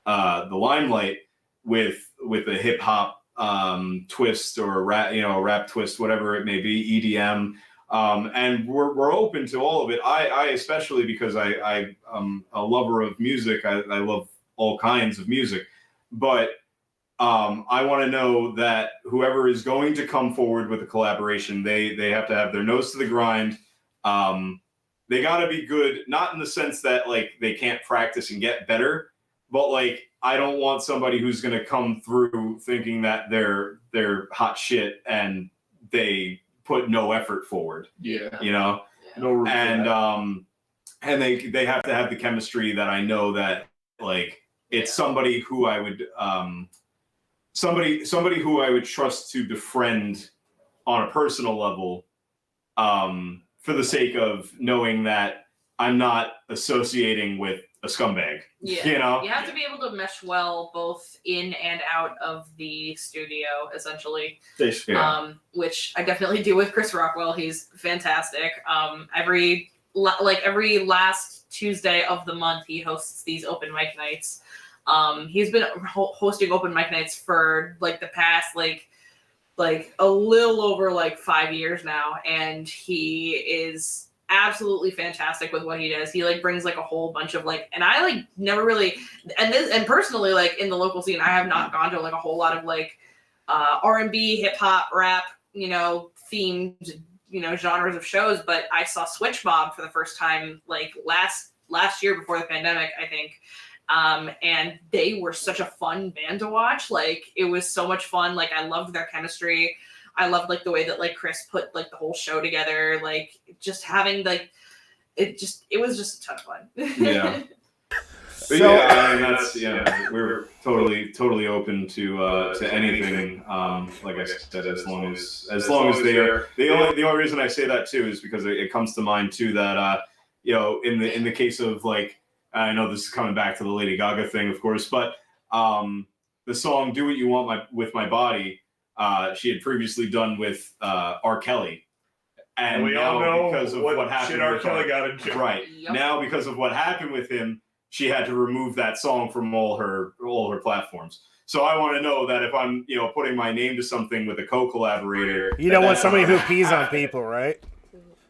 the limelight with a hip hop twist or a rap twist, whatever it may be, EDM, and we're open to all of it. I especially, because I'm a lover of music. I love all kinds of music, but I want to know that whoever is going to come forward with a collaboration, they have to have their nose to the grind. They got to be good, not in the sense that like they can't practice and get better, but like, I don't want somebody who's going to come through thinking that they're hot shit and they put no effort forward. Yeah. You know? No. And they have to have the chemistry that I know that like it's somebody who I would somebody who I would trust to befriend on a personal level, for the sake of knowing that I'm not associating with a scumbag. Yeah, you know, you have to be able to mesh well both in and out of the studio, essentially. Yeah. Which I definitely do with Chris Rockwell. He's fantastic. Every last Tuesday of the month, he hosts these open mic nights. He's been hosting open mic nights for like the past like a little over like 5 years now, and he is absolutely fantastic with what he does. He like brings like a whole bunch of like, and I like never really, and personally like in the local scene, I have not gone to like a whole lot of like R&B, hip hop, rap, you know, themed, you know, genres of shows. But I saw Switch Mob for the first time like last year before the pandemic, I think. And they were such a fun band to watch. Like it was so much fun. Like I loved their chemistry. I loved like the way that like Chris put like the whole show together. Like just having like it was just a ton of fun. Yeah. But So- yeah, I mean, that's we're totally open to anything. Like I said, as long as they are. The only reason I say that too is because it comes to mind too that in the case of like, I know this is coming back to the Lady Gaga thing, of course, but the song "Do What You Want with My Body," she had previously done with R. Kelly. And we now, all know because of what happened shit R. with Kelly got into. Right. Yep. Now, because of what happened with him, she had to remove that song from all her platforms. So I want to know that if I'm, putting my name to something with a co-collaborator, You don't want somebody who pees on people, right?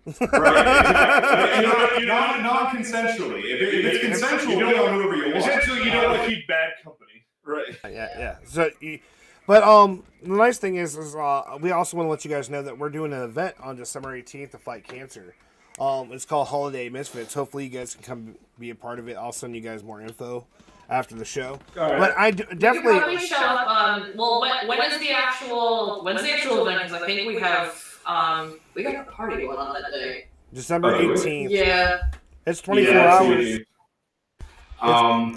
Right. Non-consensually. If it's consensual, you don't whoever you want. Essentially, you don't want to keep bad company. Right. Yeah. So, but the nice thing is we also want to let you guys know that we're doing an event on December 18th to fight cancer. It's called Holiday Misfits. Hopefully, you guys can come be a part of it. I'll send you guys more info after the show. All right. But I definitely. You could probably show up. When's the actual event? Because I think we have a party going on that day. December 18th. Yeah. It's 24 hours.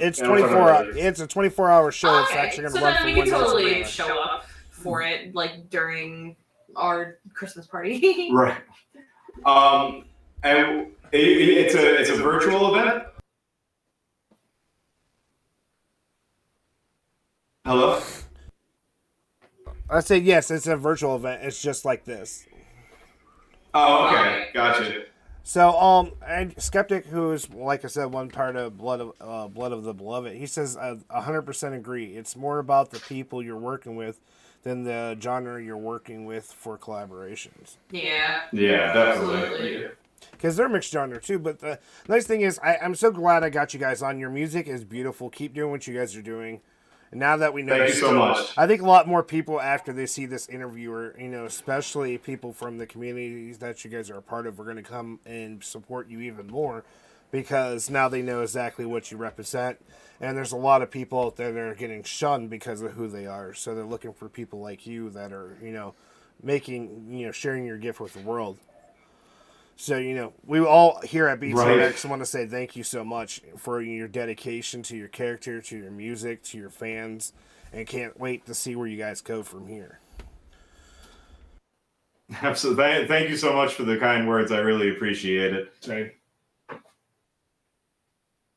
It's 24 hours. It's a 24-hour show. It's actually going to run for 1 we night. can totally show up for it, like during our Christmas party. Right. And it's a virtual event. Hello? I said yes. It's a virtual event. It's just like this. Oh, okay, gotcha. So, and Skeptic, who is, like I said, one part of Blood of the Beloved, he says 100% agree. It's more about the people you're working with than the genre you're working with for collaborations. Yeah. Yeah, definitely. Absolutely. Because they're mixed genre too. But the nice thing is, I'm so glad I got you guys on. Your music is beautiful. Keep doing what you guys are doing. And now that we know, Thank you so much. I think a lot more people after they see this interviewer, especially people from the communities that you guys are a part of, are going to come and support you even more, because now they know exactly what you represent. And there's a lot of people out there that are getting shunned because of who they are. So they're looking for people like you that are, making, sharing your gift with the world. So, we all here at BTMX want to say thank you so much for your dedication to your character, to your music, to your fans, and can't wait to see where you guys go from here. Absolutely. Thank you so much for the kind words. I really appreciate it. Same.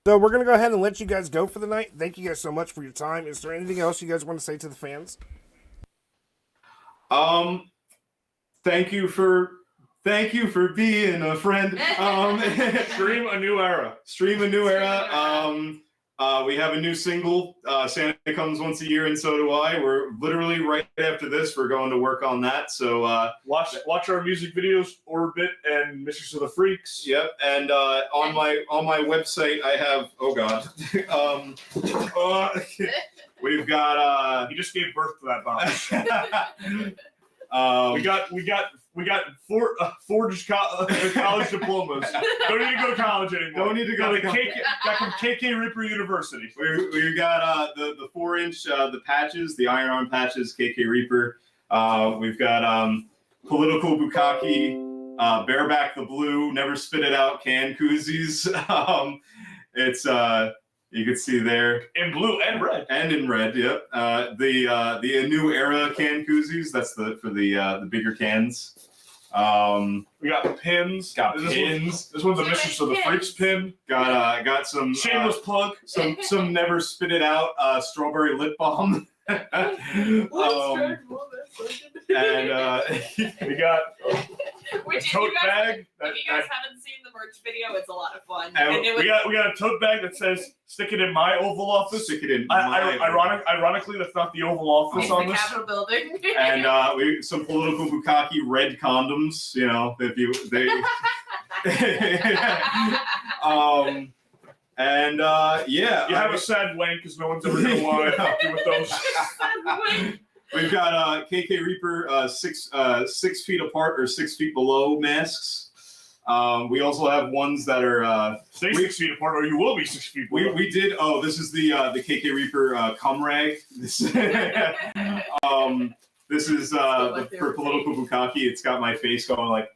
So we're going to go ahead and let you guys go for the night. Thank you guys so much for your time. Is there anything else you guys want to say to the fans? Thank you for being a friend. Stream a new era. We have a new single. Santa Comes Once a Year, and so do I. We're literally right after this. We're going to work on that. So watch our music videos, Orbit and Mistress of the Freaks. Yep. And on my website, I have. Oh God. We've got. You just gave birth to that box. We got four college diplomas. Don't need to go to college anymore. Don't need to go to college. Got from KK Ripper University. We got the 4-inch the patches, the iron on patches, KK Reaper. We've got Political Bukkake, Bareback the Blue, Never Spit It Out can koozies. It's you can see there in blue and red. And in red, yep. The new era can koozies. That's for the bigger cans. We got pins. This one's a Mistress of the Freaks pin. Got some shameless plug. Some Never Spit It Out strawberry lip balm. And we got a tote bag. If you guys haven't seen the merch video, it's a lot of fun. And we got a tote bag that says "Stick it in my Oval Office." Stick it in. Ironically, that's not the Oval Office on the this. Capitol building. And we some Political Bukkake red condoms. If and you have a sad wank because no one's ever gonna want to help you with those. We've got KK Reaper 6 feet apart or 6 feet below masks. We also have ones that are stay 6 feet apart, or you will be 6 feet below. We did. Oh, this is the KK Reaper cum rag. This is for Political Bukkake. It's got my face going like.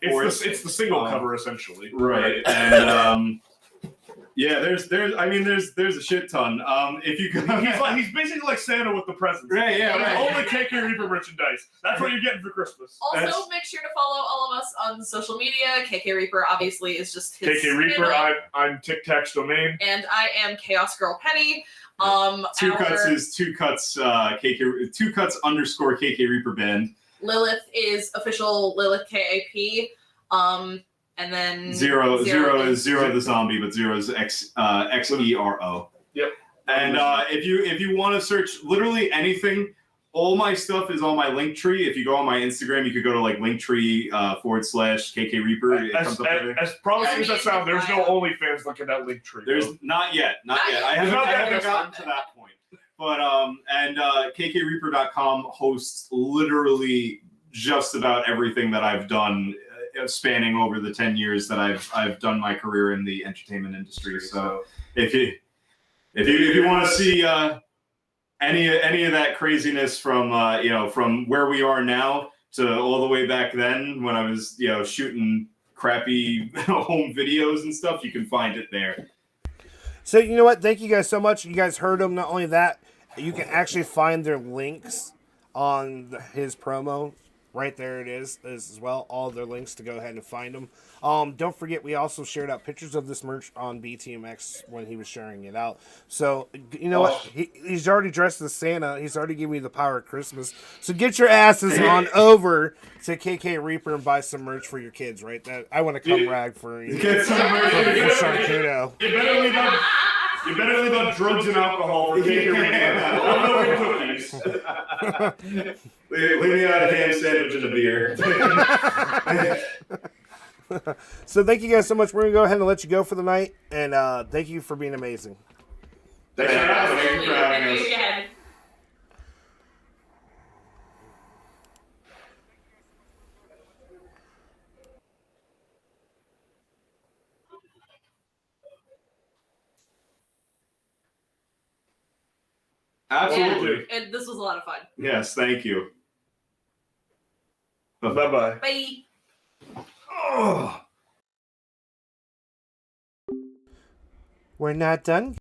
It's the single cover essentially. Right, and Yeah, there's a shit ton. If you go, he's basically like Santa with the presents. Right, yeah, right. Only KK Reaper merchandise. That's what you're getting for Christmas. Also, make sure to follow all of us on social media. KK Reaper obviously is just his KK Reaper. I'm Tic Tac's domain, and I am Chaos Girl Penny. Two cuts is two cuts _ KK Reaper band. Lilith is official Lilith KAP. And then zero is Zero the zombie, but Zero is XERO. Yep. And if you want to search literally anything, all my stuff is on my Linktree. If you go on my Instagram, you could go to like Linktree / KK Reaper. It comes up there. As promising as that sounds, there's no OnlyFans link in that Linktree. There's not yet. I haven't gotten to that point. But KKReaper.com hosts literally just about everything that I've done, spanning over the 10 years that I've done my career in the entertainment industry. So if you want to see any of that craziness from from where we are now to all the way back then when I was shooting crappy home videos and stuff, you can find it there. So you know what? Thank you guys so much. You guys heard them. Not only that, you can actually find their links on his promo. Right there it is as well. All their links to go ahead and find them. Don't forget, we also shared out pictures of this merch on BTMX when he was sharing it out. So, you know what? He's already dressed as Santa. He's already giving me the power of Christmas. So get your asses on over to KK Reaper and buy some merch for your kids, right? I want to come rag for you. Get some merch for Shawnkudoe. You better leave out drugs and alcohol for KK Reaper. Cookies. Leave me out a ham sandwich and a beer. So thank you guys so much. We're going to go ahead and let you go for the night. And thank you for being amazing. Thanks for having us. Absolutely. Yeah, and this was a lot of fun. Yes, thank you. Bye-bye. Bye. Oh. We're not done.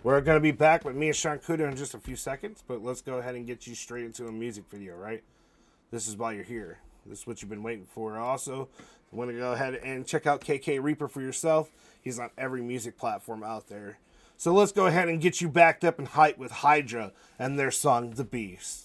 We're going to be back with me and Shawnkudoe in just a few seconds, but let's go ahead and get you straight into a music video, right? This is why you're here. This is what you've been waiting for. Also, you want to go ahead and check out KK Reaper for yourself. He's on every music platform out there. So let's go ahead and get you backed up and hyped with Hydra and their song, The Beast.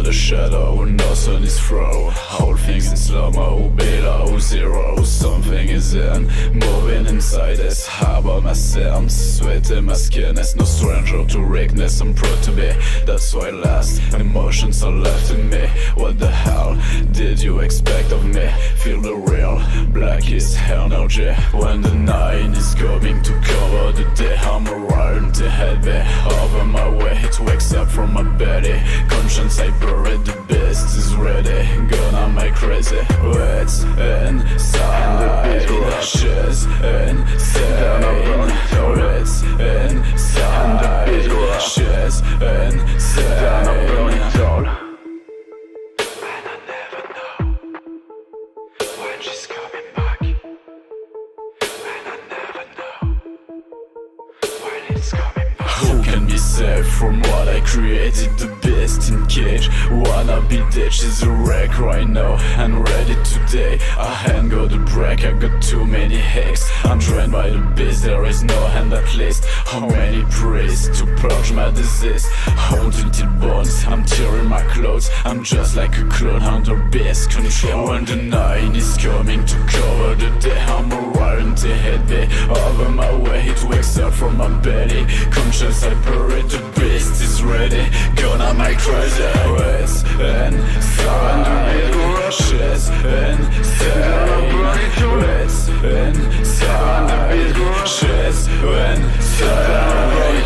The shadow, nothing is throw. Whole things in slow-mo, below zero. Something is in, moving inside this harbor my sense. Sweat in my skin is no stranger to weakness. I'm proud to be, that's why last emotions are left in me. What the hell did you expect of me? Feel the real blackest energy when the night is coming to cover the day. I'm around the headway over my way to wakes up from my belly. Conscience I buried, the beast is ready. Gonna make crazy. It's inside. She's insane. It's inside. She's insane. And I never know when she's coming back. And I never know when it's coming back. Who can be safe from what I created? The beast in cage. Wanna be dead, she's a wreck right now and ready today. I ain't got a break, I got too many hacks. I'm drained by the beast, there is no hand at least. How many priests to purge my disease? Haunted till bones, I'm tearing my clothes. I'm just like a clone under beast control. When the night is coming to cover the day, I'm around the headway over my way. It wakes up from my belly. Conscience I buried, the beast is ready, gonna make crazy. It's inside, shit's insane. It's inside, shit's insane.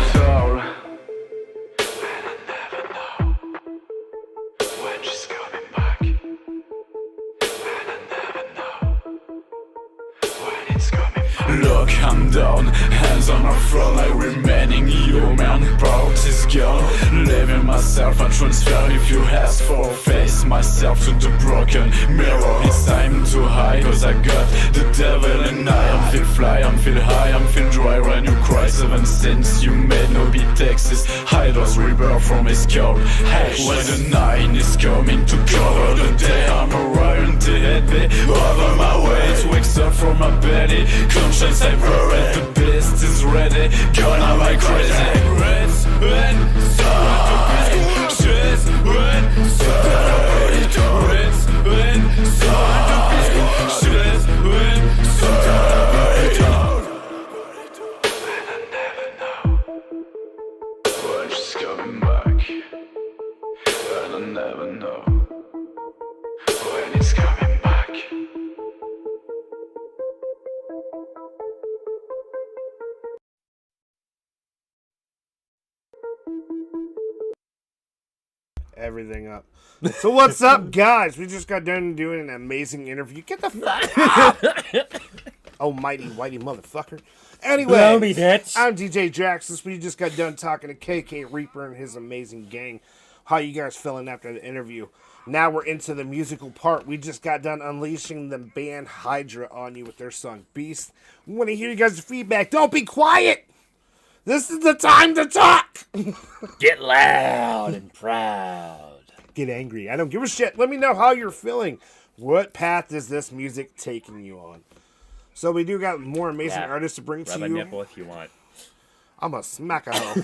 Look, I'm down, hands on my front like remaining human. Part is gone, leaving myself a transfer if you ask for. Face myself to the broken mirror. It's time to hide, cause I got the devil and I feel fly, I'm feel high, I'm feel dry when you cry. 7 sins you made, no B-Texas. Idols rebirth from his cold ash. When the night is coming to cover the day, I'm arriving to head me over my way. It wakes up from my belly, conscience I buried. The beast is ready, gonna make crazy. It's inside, shit's inside. It's inside, shit's inside. And I never know when she's coming back. And I never know when it's coming back. Everything up. So what's up, guys? We just got done doing an amazing interview. Get the fuck out! Oh, mighty whitey motherfucker. Anyway, I'm DJ Daxius. We just got done talking to KK Reaper and his amazing gang. How you guys feeling after the interview? Now we're into the musical part. We just got done unleashing the band Hydra on you with their song Beast. We want to hear you guys' feedback. Don't be quiet! This is the time to talk! Get loud and proud. Get angry. I don't give a shit. Let me know how you're feeling. What path is this music taking you on? So we do got more amazing artists to bring to you. Rub a nipple if you want. I'm a smack a hoe.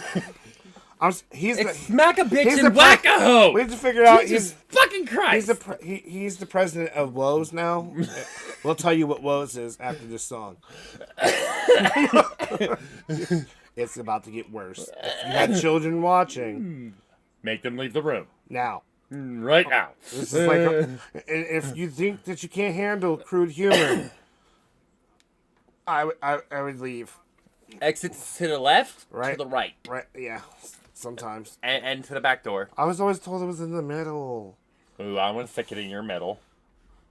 Smack a bitch and whack a hoe. We have to figure out. Jesus fucking Christ. He's the president of Woes now. We'll tell you what Woes is after this song. It's about to get worse. If you had children watching, make them leave the room now. Right now. This is like, if you think that you can't handle crude humor, I would leave. Exit to the left, right, to the right. Right, yeah. Sometimes. And to the back door. I was always told it was in the middle. Ooh, I'm gonna stick it in your middle.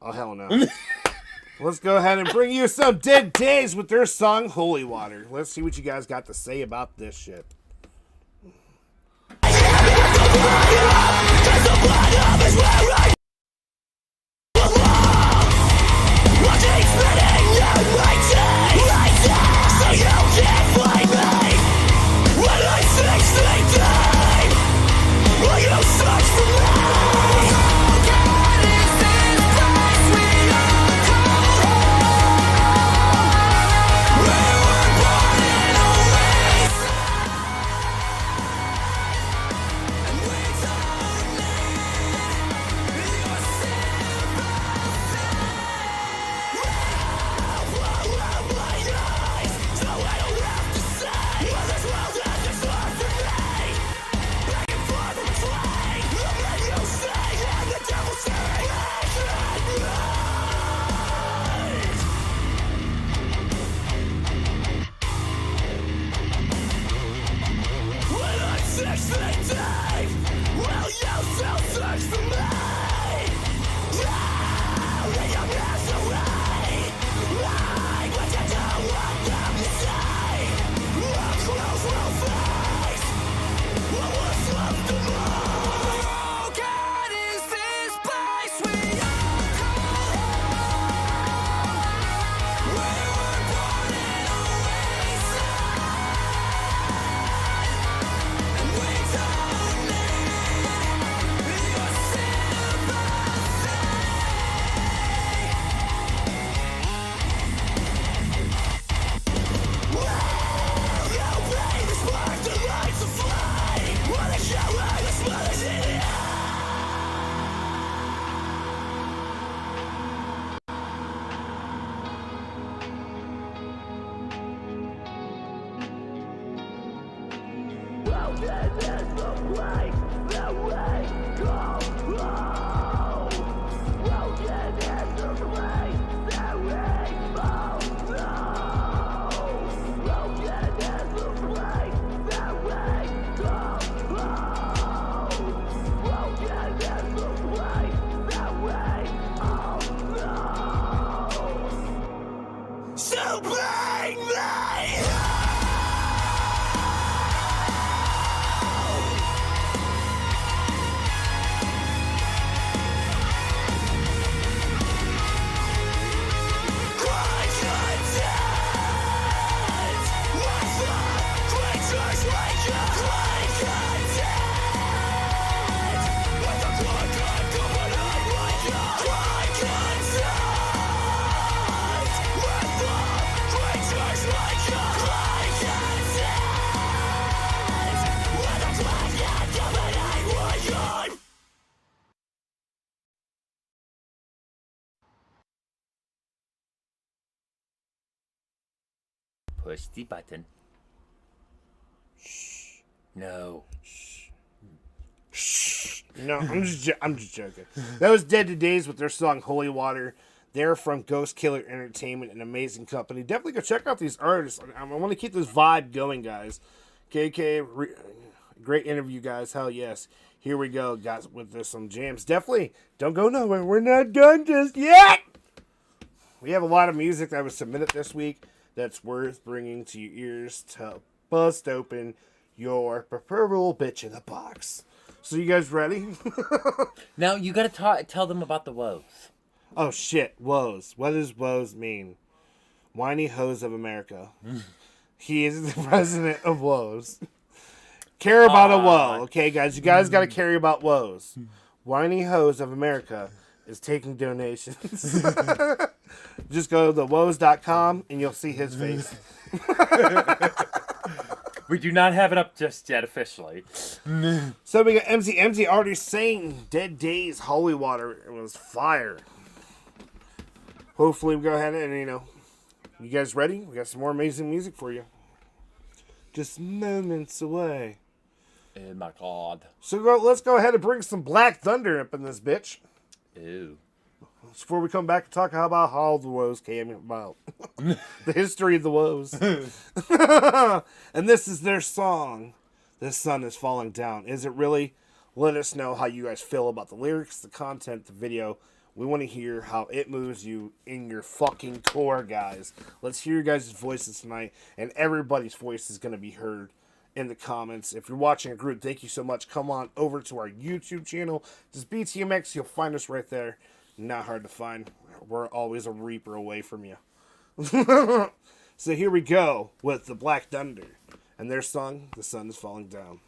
Oh, hell no. Let's go ahead and bring you some Dead Days with their song Holy Water. Let's see what you guys got to say about this shit. Push the button. No. No, I'm just joking. That was Dead to Days with their song Holy Water. They're from Ghost Killer Entertainment, an amazing company. Definitely go check out these artists. I want to keep this vibe going, guys. KK, great interview, guys. Hell yes. Here we go, guys, with this some jams. Definitely don't go nowhere. We're not done just yet. We have a lot of music that was submitted this week that's worth bringing to your ears to bust open your preferable bitch in the box. So you guys ready? Now you gotta tell them about the woes. Oh shit, woes. What does woes mean? Whiny hose of America. He is the president of woes. Care about a woe. Okay, guys, you guys gotta care about woes. Whiny hose of America is taking donations. Just go to thewoes.com and you'll see his face. We do not have it up just yet officially. So we got MZ already saying Dead Days Holy Water. It was fire. Hopefully we go ahead and, you guys ready? We got some more amazing music for you. Just moments away. Oh my god. So let's go ahead and bring some Black Thunder up in this bitch. Ew. Before we come back and talk about how the woes came about. The history of the woes. And this is their song. The sun is falling down. Is it really? Let us know how you guys feel about the lyrics, the content, the video. We want to hear how it moves you in your fucking core, guys. Let's hear your guys' voices tonight. And everybody's voice is going to be heard in the comments. If you're watching a group, thank you so much. Come on over to our YouTube channel. Just BTMX. You'll find us right there. Not hard to find. We're always a reaper away from you. So here we go with the Black Thunder and their song, The Sun is Falling Down.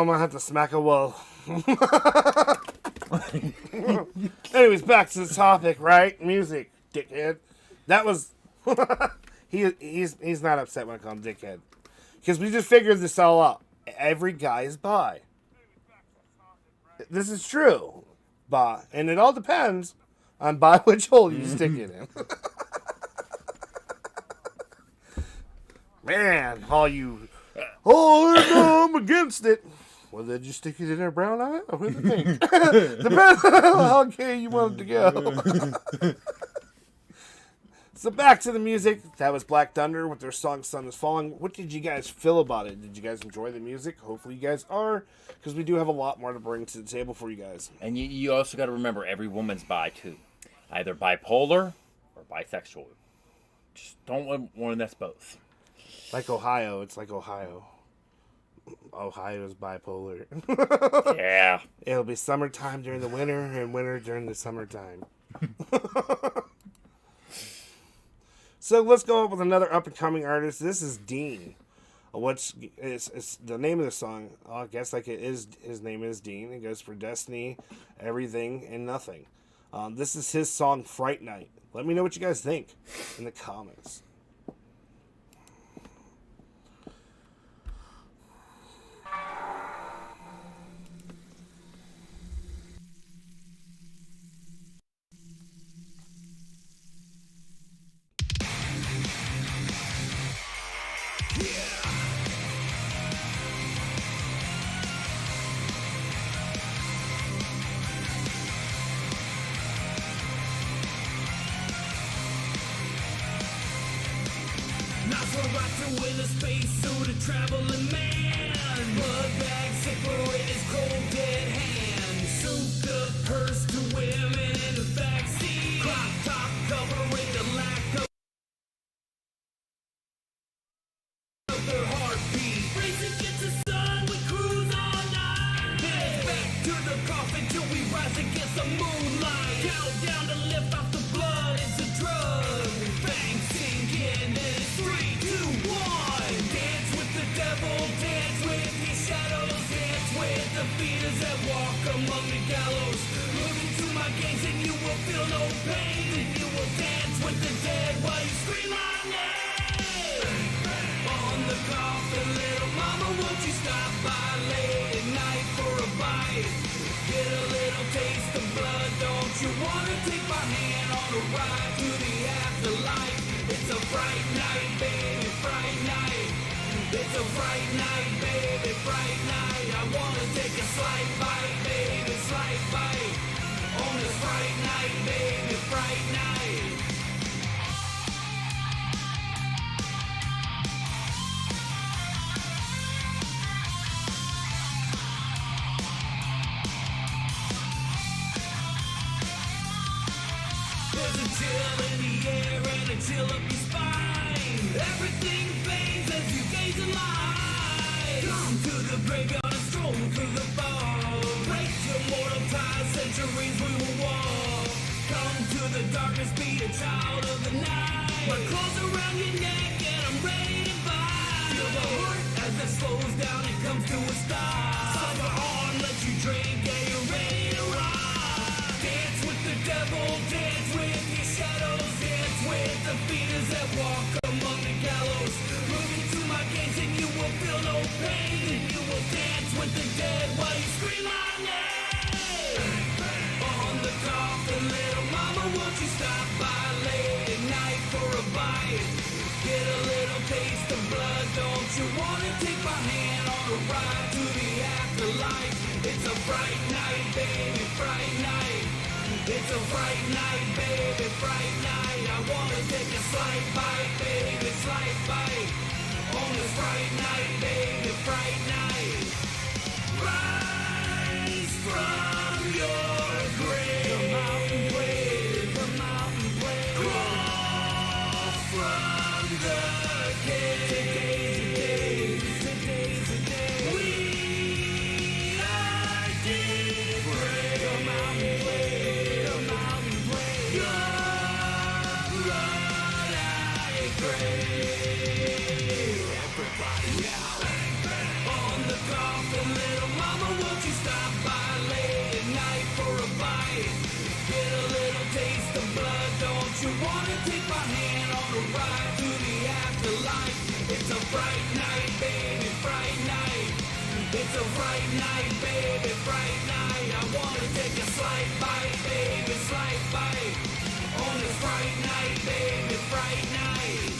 I'm gonna have to smack a wall. Anyways, back to the topic, right? Music, dickhead. That was he's not upset when I call him dickhead. Because we just figured this all out. Every guy is bi. This is true. Bi. And it all depends on by which hole you stick it in. Man, all you... Oh, no, I'm against it. Well, did you stick it in a brown eye or in the pink? Depends on how gay you want it to go. So back to the music. That was Black Thunder with their song Sun is Falling. What did you guys feel about it? Did you guys enjoy the music? Hopefully you guys are, because we do have a lot more to bring to the table for you guys. And you also got to remember, every woman's bi, too. Either bipolar or bisexual. Just don't want one that's both. Like Ohio. It's like Ohio. Ohio is bipolar. Yeah. It'll be summertime during the winter and winter during the summertime. So let's go up with another up-and-coming artist. This is Dean. What's it's the name of the song? I guess like it is. His name is Dean. It goes for Destiny, Everything, and Nothing. This is his song Fright Night. Let me know what you guys think in the comments. Not for right to win a space suit, a traveling man. Blood bag separated, cold dead hand. Souped up purse to women in the backseat. Crop top covering the lack of their heartbeat. Racing against the sun, we cruise all night. Head back to the coffin till we rise against the moonlight. Countdown to lift off the blood, it's a drug. Bang, sink in, and it's 3, 2, 1. Dance with the devil, dance with his shadows, dance with the fears that walk among the gallows. Look into my gaze and you will feel no pain. And you will dance with the dead while you scream my name. On the coffin, little mama, won't you stop by late at night for a bite? Get a little taste of blood, don't you wanna take my hand on a ride to the afterlife? It's a fright night, baby, fright night. It's a fright night, baby, fright night. I wanna take a slight bite, baby, slight bite. On this fright night, baby, fright night. There's a chill in the air and a chill up your spine. Everything fades as you gaze in light. Come to the graveyard and stroll through the fog. Break your mortal ties, centuries we will walk. Come to the darkness, be a child of the night. My claws around your neck and I'm ready to bite. Feel the hurt as it slows down and comes to a stop. Suffer on, let you drink, yeah, you're ready to rock. Dance with the devil, dance with your shadows, dance with the fears that walk among the gallows. Look into my gaze and you will feel no pain. And you will dance with the dead while you scream my name. On the coffin, little mama, won't you stop by late at night for a bite? Get a little taste of blood, don't you wanna take my hand on a ride to the afterlife? It's a fright night, baby, fright night. It's a fright night, baby, fright night. I wanna take a slight bite, baby, slight bite. On this fright night, baby, fright night. Rise from your grave. Come out and play, come out and play. Crawl from the cave. Today's the day. We are deep brave. Come out and play, come out and play. Your blood I crave. Everybody out. On the coffin, little taste the blood? Don't you wanna take my hand on a ride to the afterlife? It's a bright night, baby, bright night. It's a bright night, baby, bright night. I wanna take a slight bite, baby, slight bite. On this bright night, baby, bright night.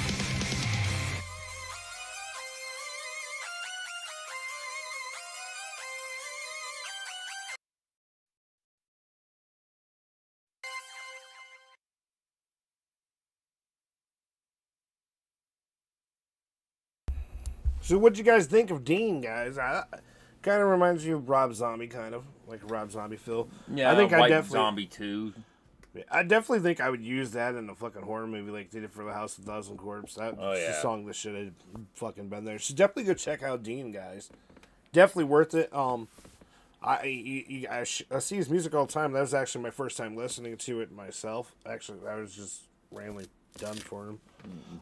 So what'd you guys think of Dean, guys? Kind of reminds you of Rob Zombie, kind of like a Rob Zombie feel. Yeah, I think White I definitely, Zombie 2. I definitely think I would use that in a fucking horror movie like they did for The House of Thousand Corpse. That's the song that should have fucking been there. So definitely go check out Dean, guys. Definitely worth it. I see his music all the time. That was actually my first time listening to it myself. Actually, I was just randomly done for him.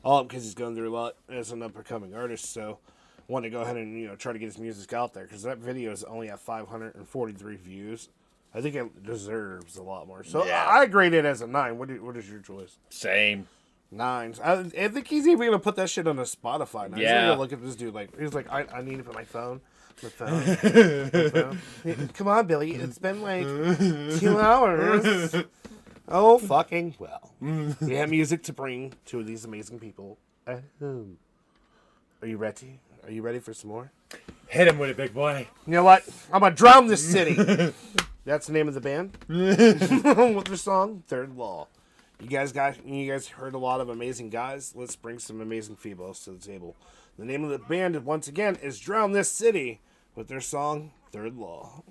Because he's going through a lot as an up-and-coming artist, so I want to go ahead and try to get his music out there, because that video is only at 543 views. I think it deserves a lot more. So Yeah. I grade it as a 9. What is your choice? Same. 9s. I think he's even going to put that shit on a Spotify now. He's Yeah. going to look at this dude he's like, I need to put my phone. My phone. Come on, Billy. It's been like 2 hours. Oh, fucking well. We have music to bring to these amazing people at home. Are you ready? Are you ready for some more? Hit him with it, big boy. You know what? I'm gonna drown this city. That's the name of the band. With their song, Third Law. You guys heard a lot of amazing guys. Let's bring some amazing females to the table. The name of the band, once again, is Drown This City with their song, Third Law.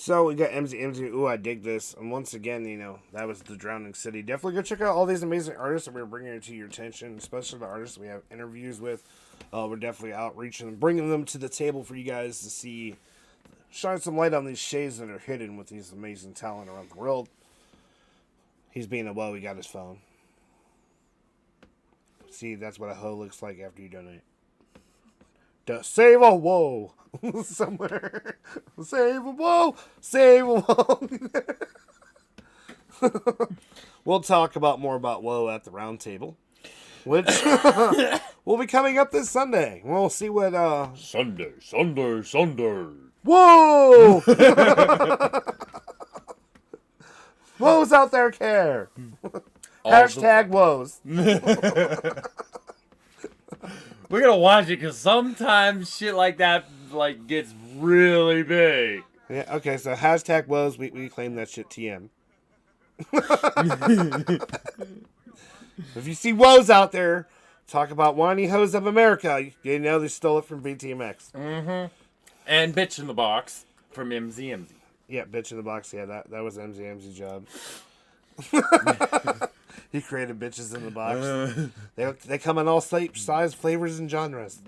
So we got MZ. Ooh, I dig this. And once again, that was The Drowning City. Definitely go check out all these amazing artists that we're bringing to your attention, especially the artists we have interviews with. We're definitely outreaching and bringing them to the table for you guys to see, shine some light on these shades that are hidden with these amazing talent around the world. He's being a woe. He got his phone. See, that's what a hoe looks like after you donate. Save a woe somewhere. Save a woe. Save a woe. We'll talk more about woe at the round table, which will be coming up this Sunday. We'll see what Sunday. Whoa! Woes out there care. Hashtag woes. We're gonna watch it because sometimes shit like that gets really big. Yeah. Okay. So hashtag woes. We claim that shit TM. If you see woes out there, talk about whiny hoes of America. You know they stole it from BTMX. Mm-hmm. And bitch in the box from MZMZ. Yeah, bitch in the box. Yeah, that was MZMZ's job. He created bitches in the box. They come in all size, flavors, and genres.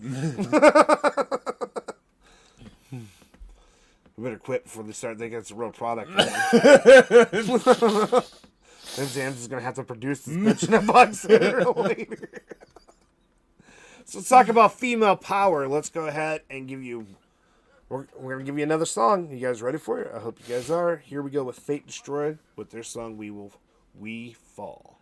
We better quit before they start thinking it's a real product. MZMZ is going to have to produce this bitch in a box sooner or later. So let's talk about female power. Let's go ahead and give you... We're going to give you another song. You guys ready for it? I hope you guys are. Here we go with Fate Destroyed with their song We Fall.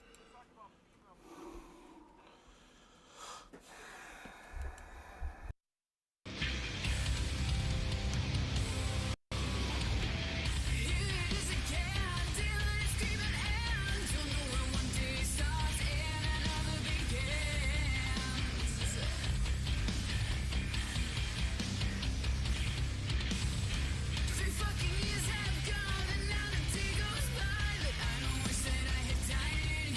Fucking years have gone and now the day goes by, but I don't wish that I had died in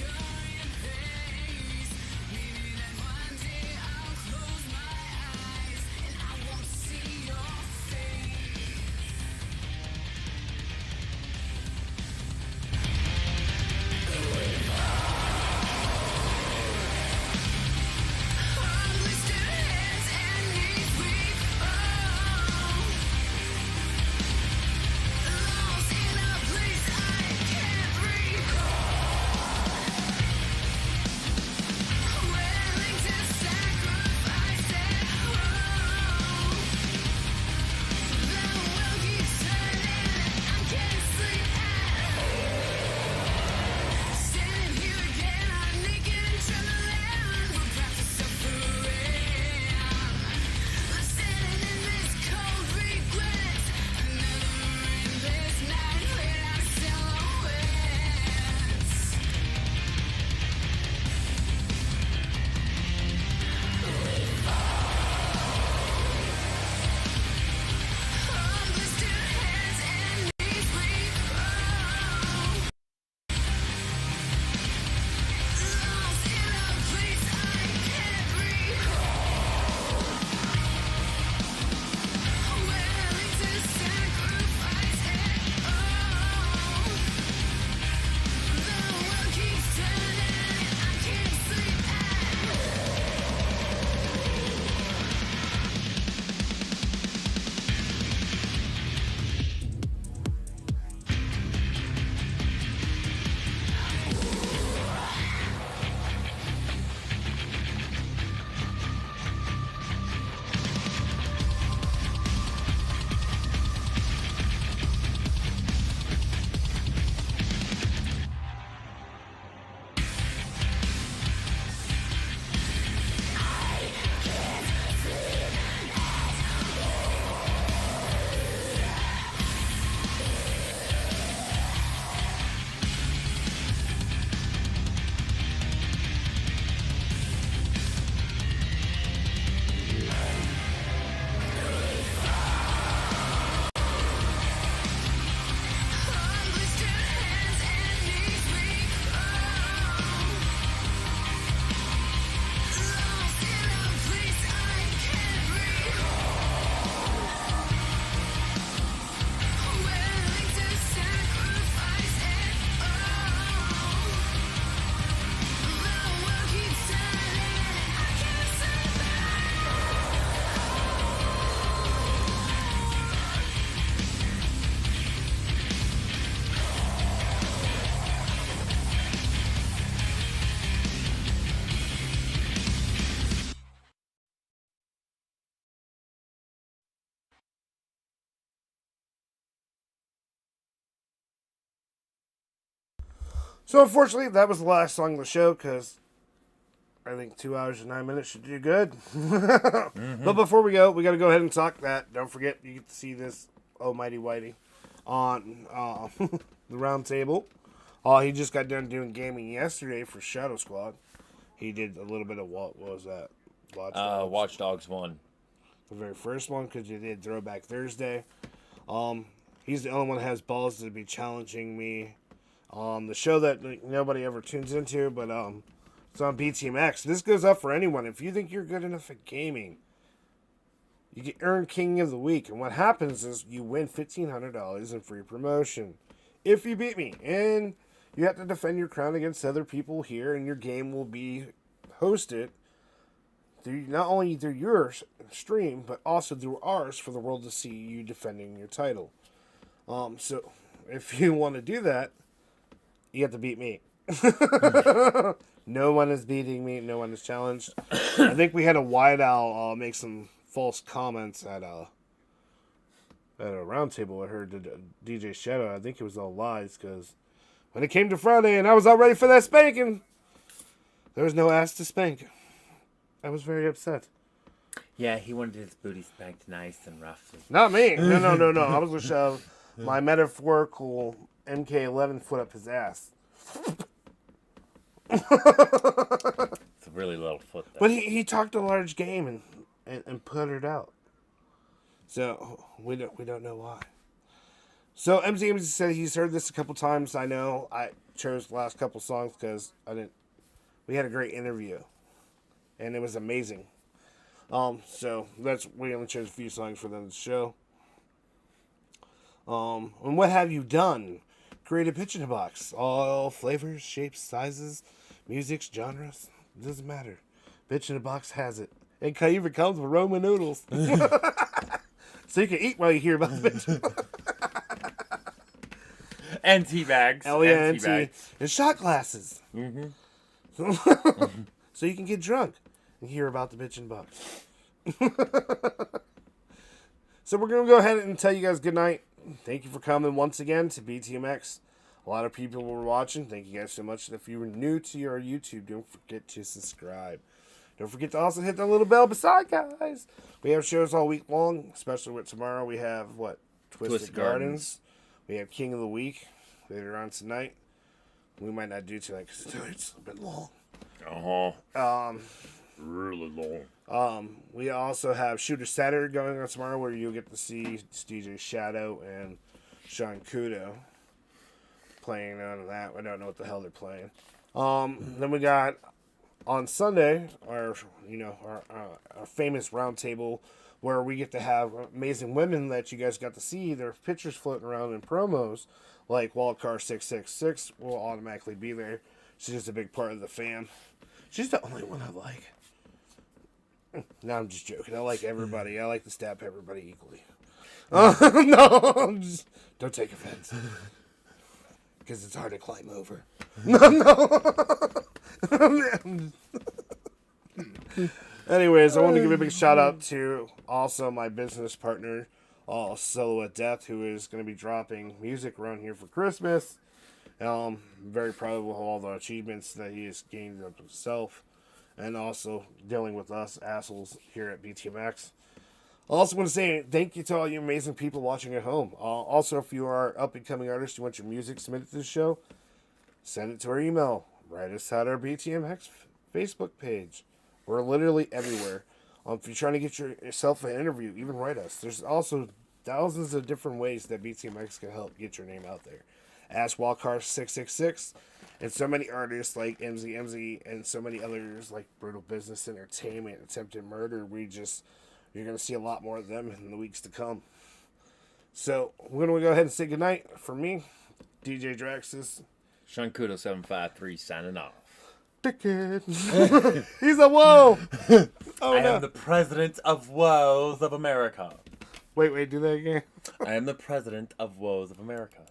So unfortunately, that was the last song of the show because I think 2 hours and 9 minutes should do good. But before we go, we got to go ahead and talk that. Don't forget, you get to see this almighty whitey on the round table. He just got done doing gaming yesterday for Shadow Squad. He did a little bit of what was that? Watch Dogs 1. The very first one, because you did Throwback Thursday. He's the only one that has balls to be challenging me on the show that nobody ever tunes into, but it's on BTMX. This goes up for anyone. If you think you're good enough at gaming, you get earn King of the Week, and what happens is you win $1,500 in free promotion if you beat me, and you have to defend your crown against other people here, and your game will be hosted through not only through your stream, but also through ours for the world to see you defending your title. So if you want to do that, you have to beat me. No one is beating me. No one is challenged. I think we had a White Owl make some false comments at a round table. I heard DJ Shadow. I think it was all lies because when it came to Friday and I was all ready for that spanking, there was no ass to spank. I was very upset. Yeah, he wanted his booty spanked nice and roughly. Not me. No. I was going to shove my metaphorical MK11 foot up his ass. It's a really little foot, though. But he talked a large game and put it out. So we don't know why. So MZ said he's heard this a couple times. I know I chose the last couple songs because we had a great interview. And it was amazing. So we only chose a few songs for them to show. And what have you done? Create a pitch in a box. All flavors, shapes, sizes, musics, genres. It doesn't matter. Bitch in a box has it. It even comes with Roman noodles. So you can eat while you hear about the bitch. And tea bags. Oh yeah, and tea bags. And shot glasses. Mm-hmm. So you can get drunk and hear about the bitch in a box. So we're going to go ahead and tell you guys good night. Thank you for coming once again to BTMX. A lot of people were watching. Thank you guys so much. If you were new to our YouTube, don't forget to subscribe. Don't forget to also hit that little bell beside, guys. We have shows all week long, especially with tomorrow. We have, Twisted Gardens. We have King of the Week later on tonight. We might not do tonight because tonight's a bit long. Really long. We also have Shooter Saturday going on tomorrow where you'll get to see DJ Shadow and Shawnkudoe playing on that. I don't know what the hell they're playing. Then we got on Sunday our famous roundtable where we get to have amazing women that you guys got to see their pictures floating around in promos, like Wildcard666 will automatically be there. She's just a big part of the fam. She's the only one I like. No, I'm just joking. I like everybody. I like to stab everybody equally. No, don't take offense. Because it's hard to climb over. No. Anyways, I want to give a big shout out to also my business partner, Silhouette Death, who is going to be dropping music around here for Christmas. I'm very proud of all the achievements that he has gained of himself. And also dealing with us assholes here at BTMX. I also want to say thank you to all you amazing people watching at home. Also, if you are up and coming artists, you want your music submitted to the show, send it to our email. Write us at our BTMX Facebook page. We're literally everywhere. If you're trying to get yourself an interview, even write us. There's also thousands of different ways that BTMX can help get your name out there. Ask Wildcard666 and so many artists like MZ and so many others like Brutal Business Entertainment, Attempted Murder. You're going to see a lot more of them in the weeks to come. So we're going to go ahead and say goodnight. For me, DJ Daxius. Shawnkudoe753 signing off. Dickhead. He's a whoa. Oh, I am the president of Woes of America. Wait, do that again. I am the president of Woes of America.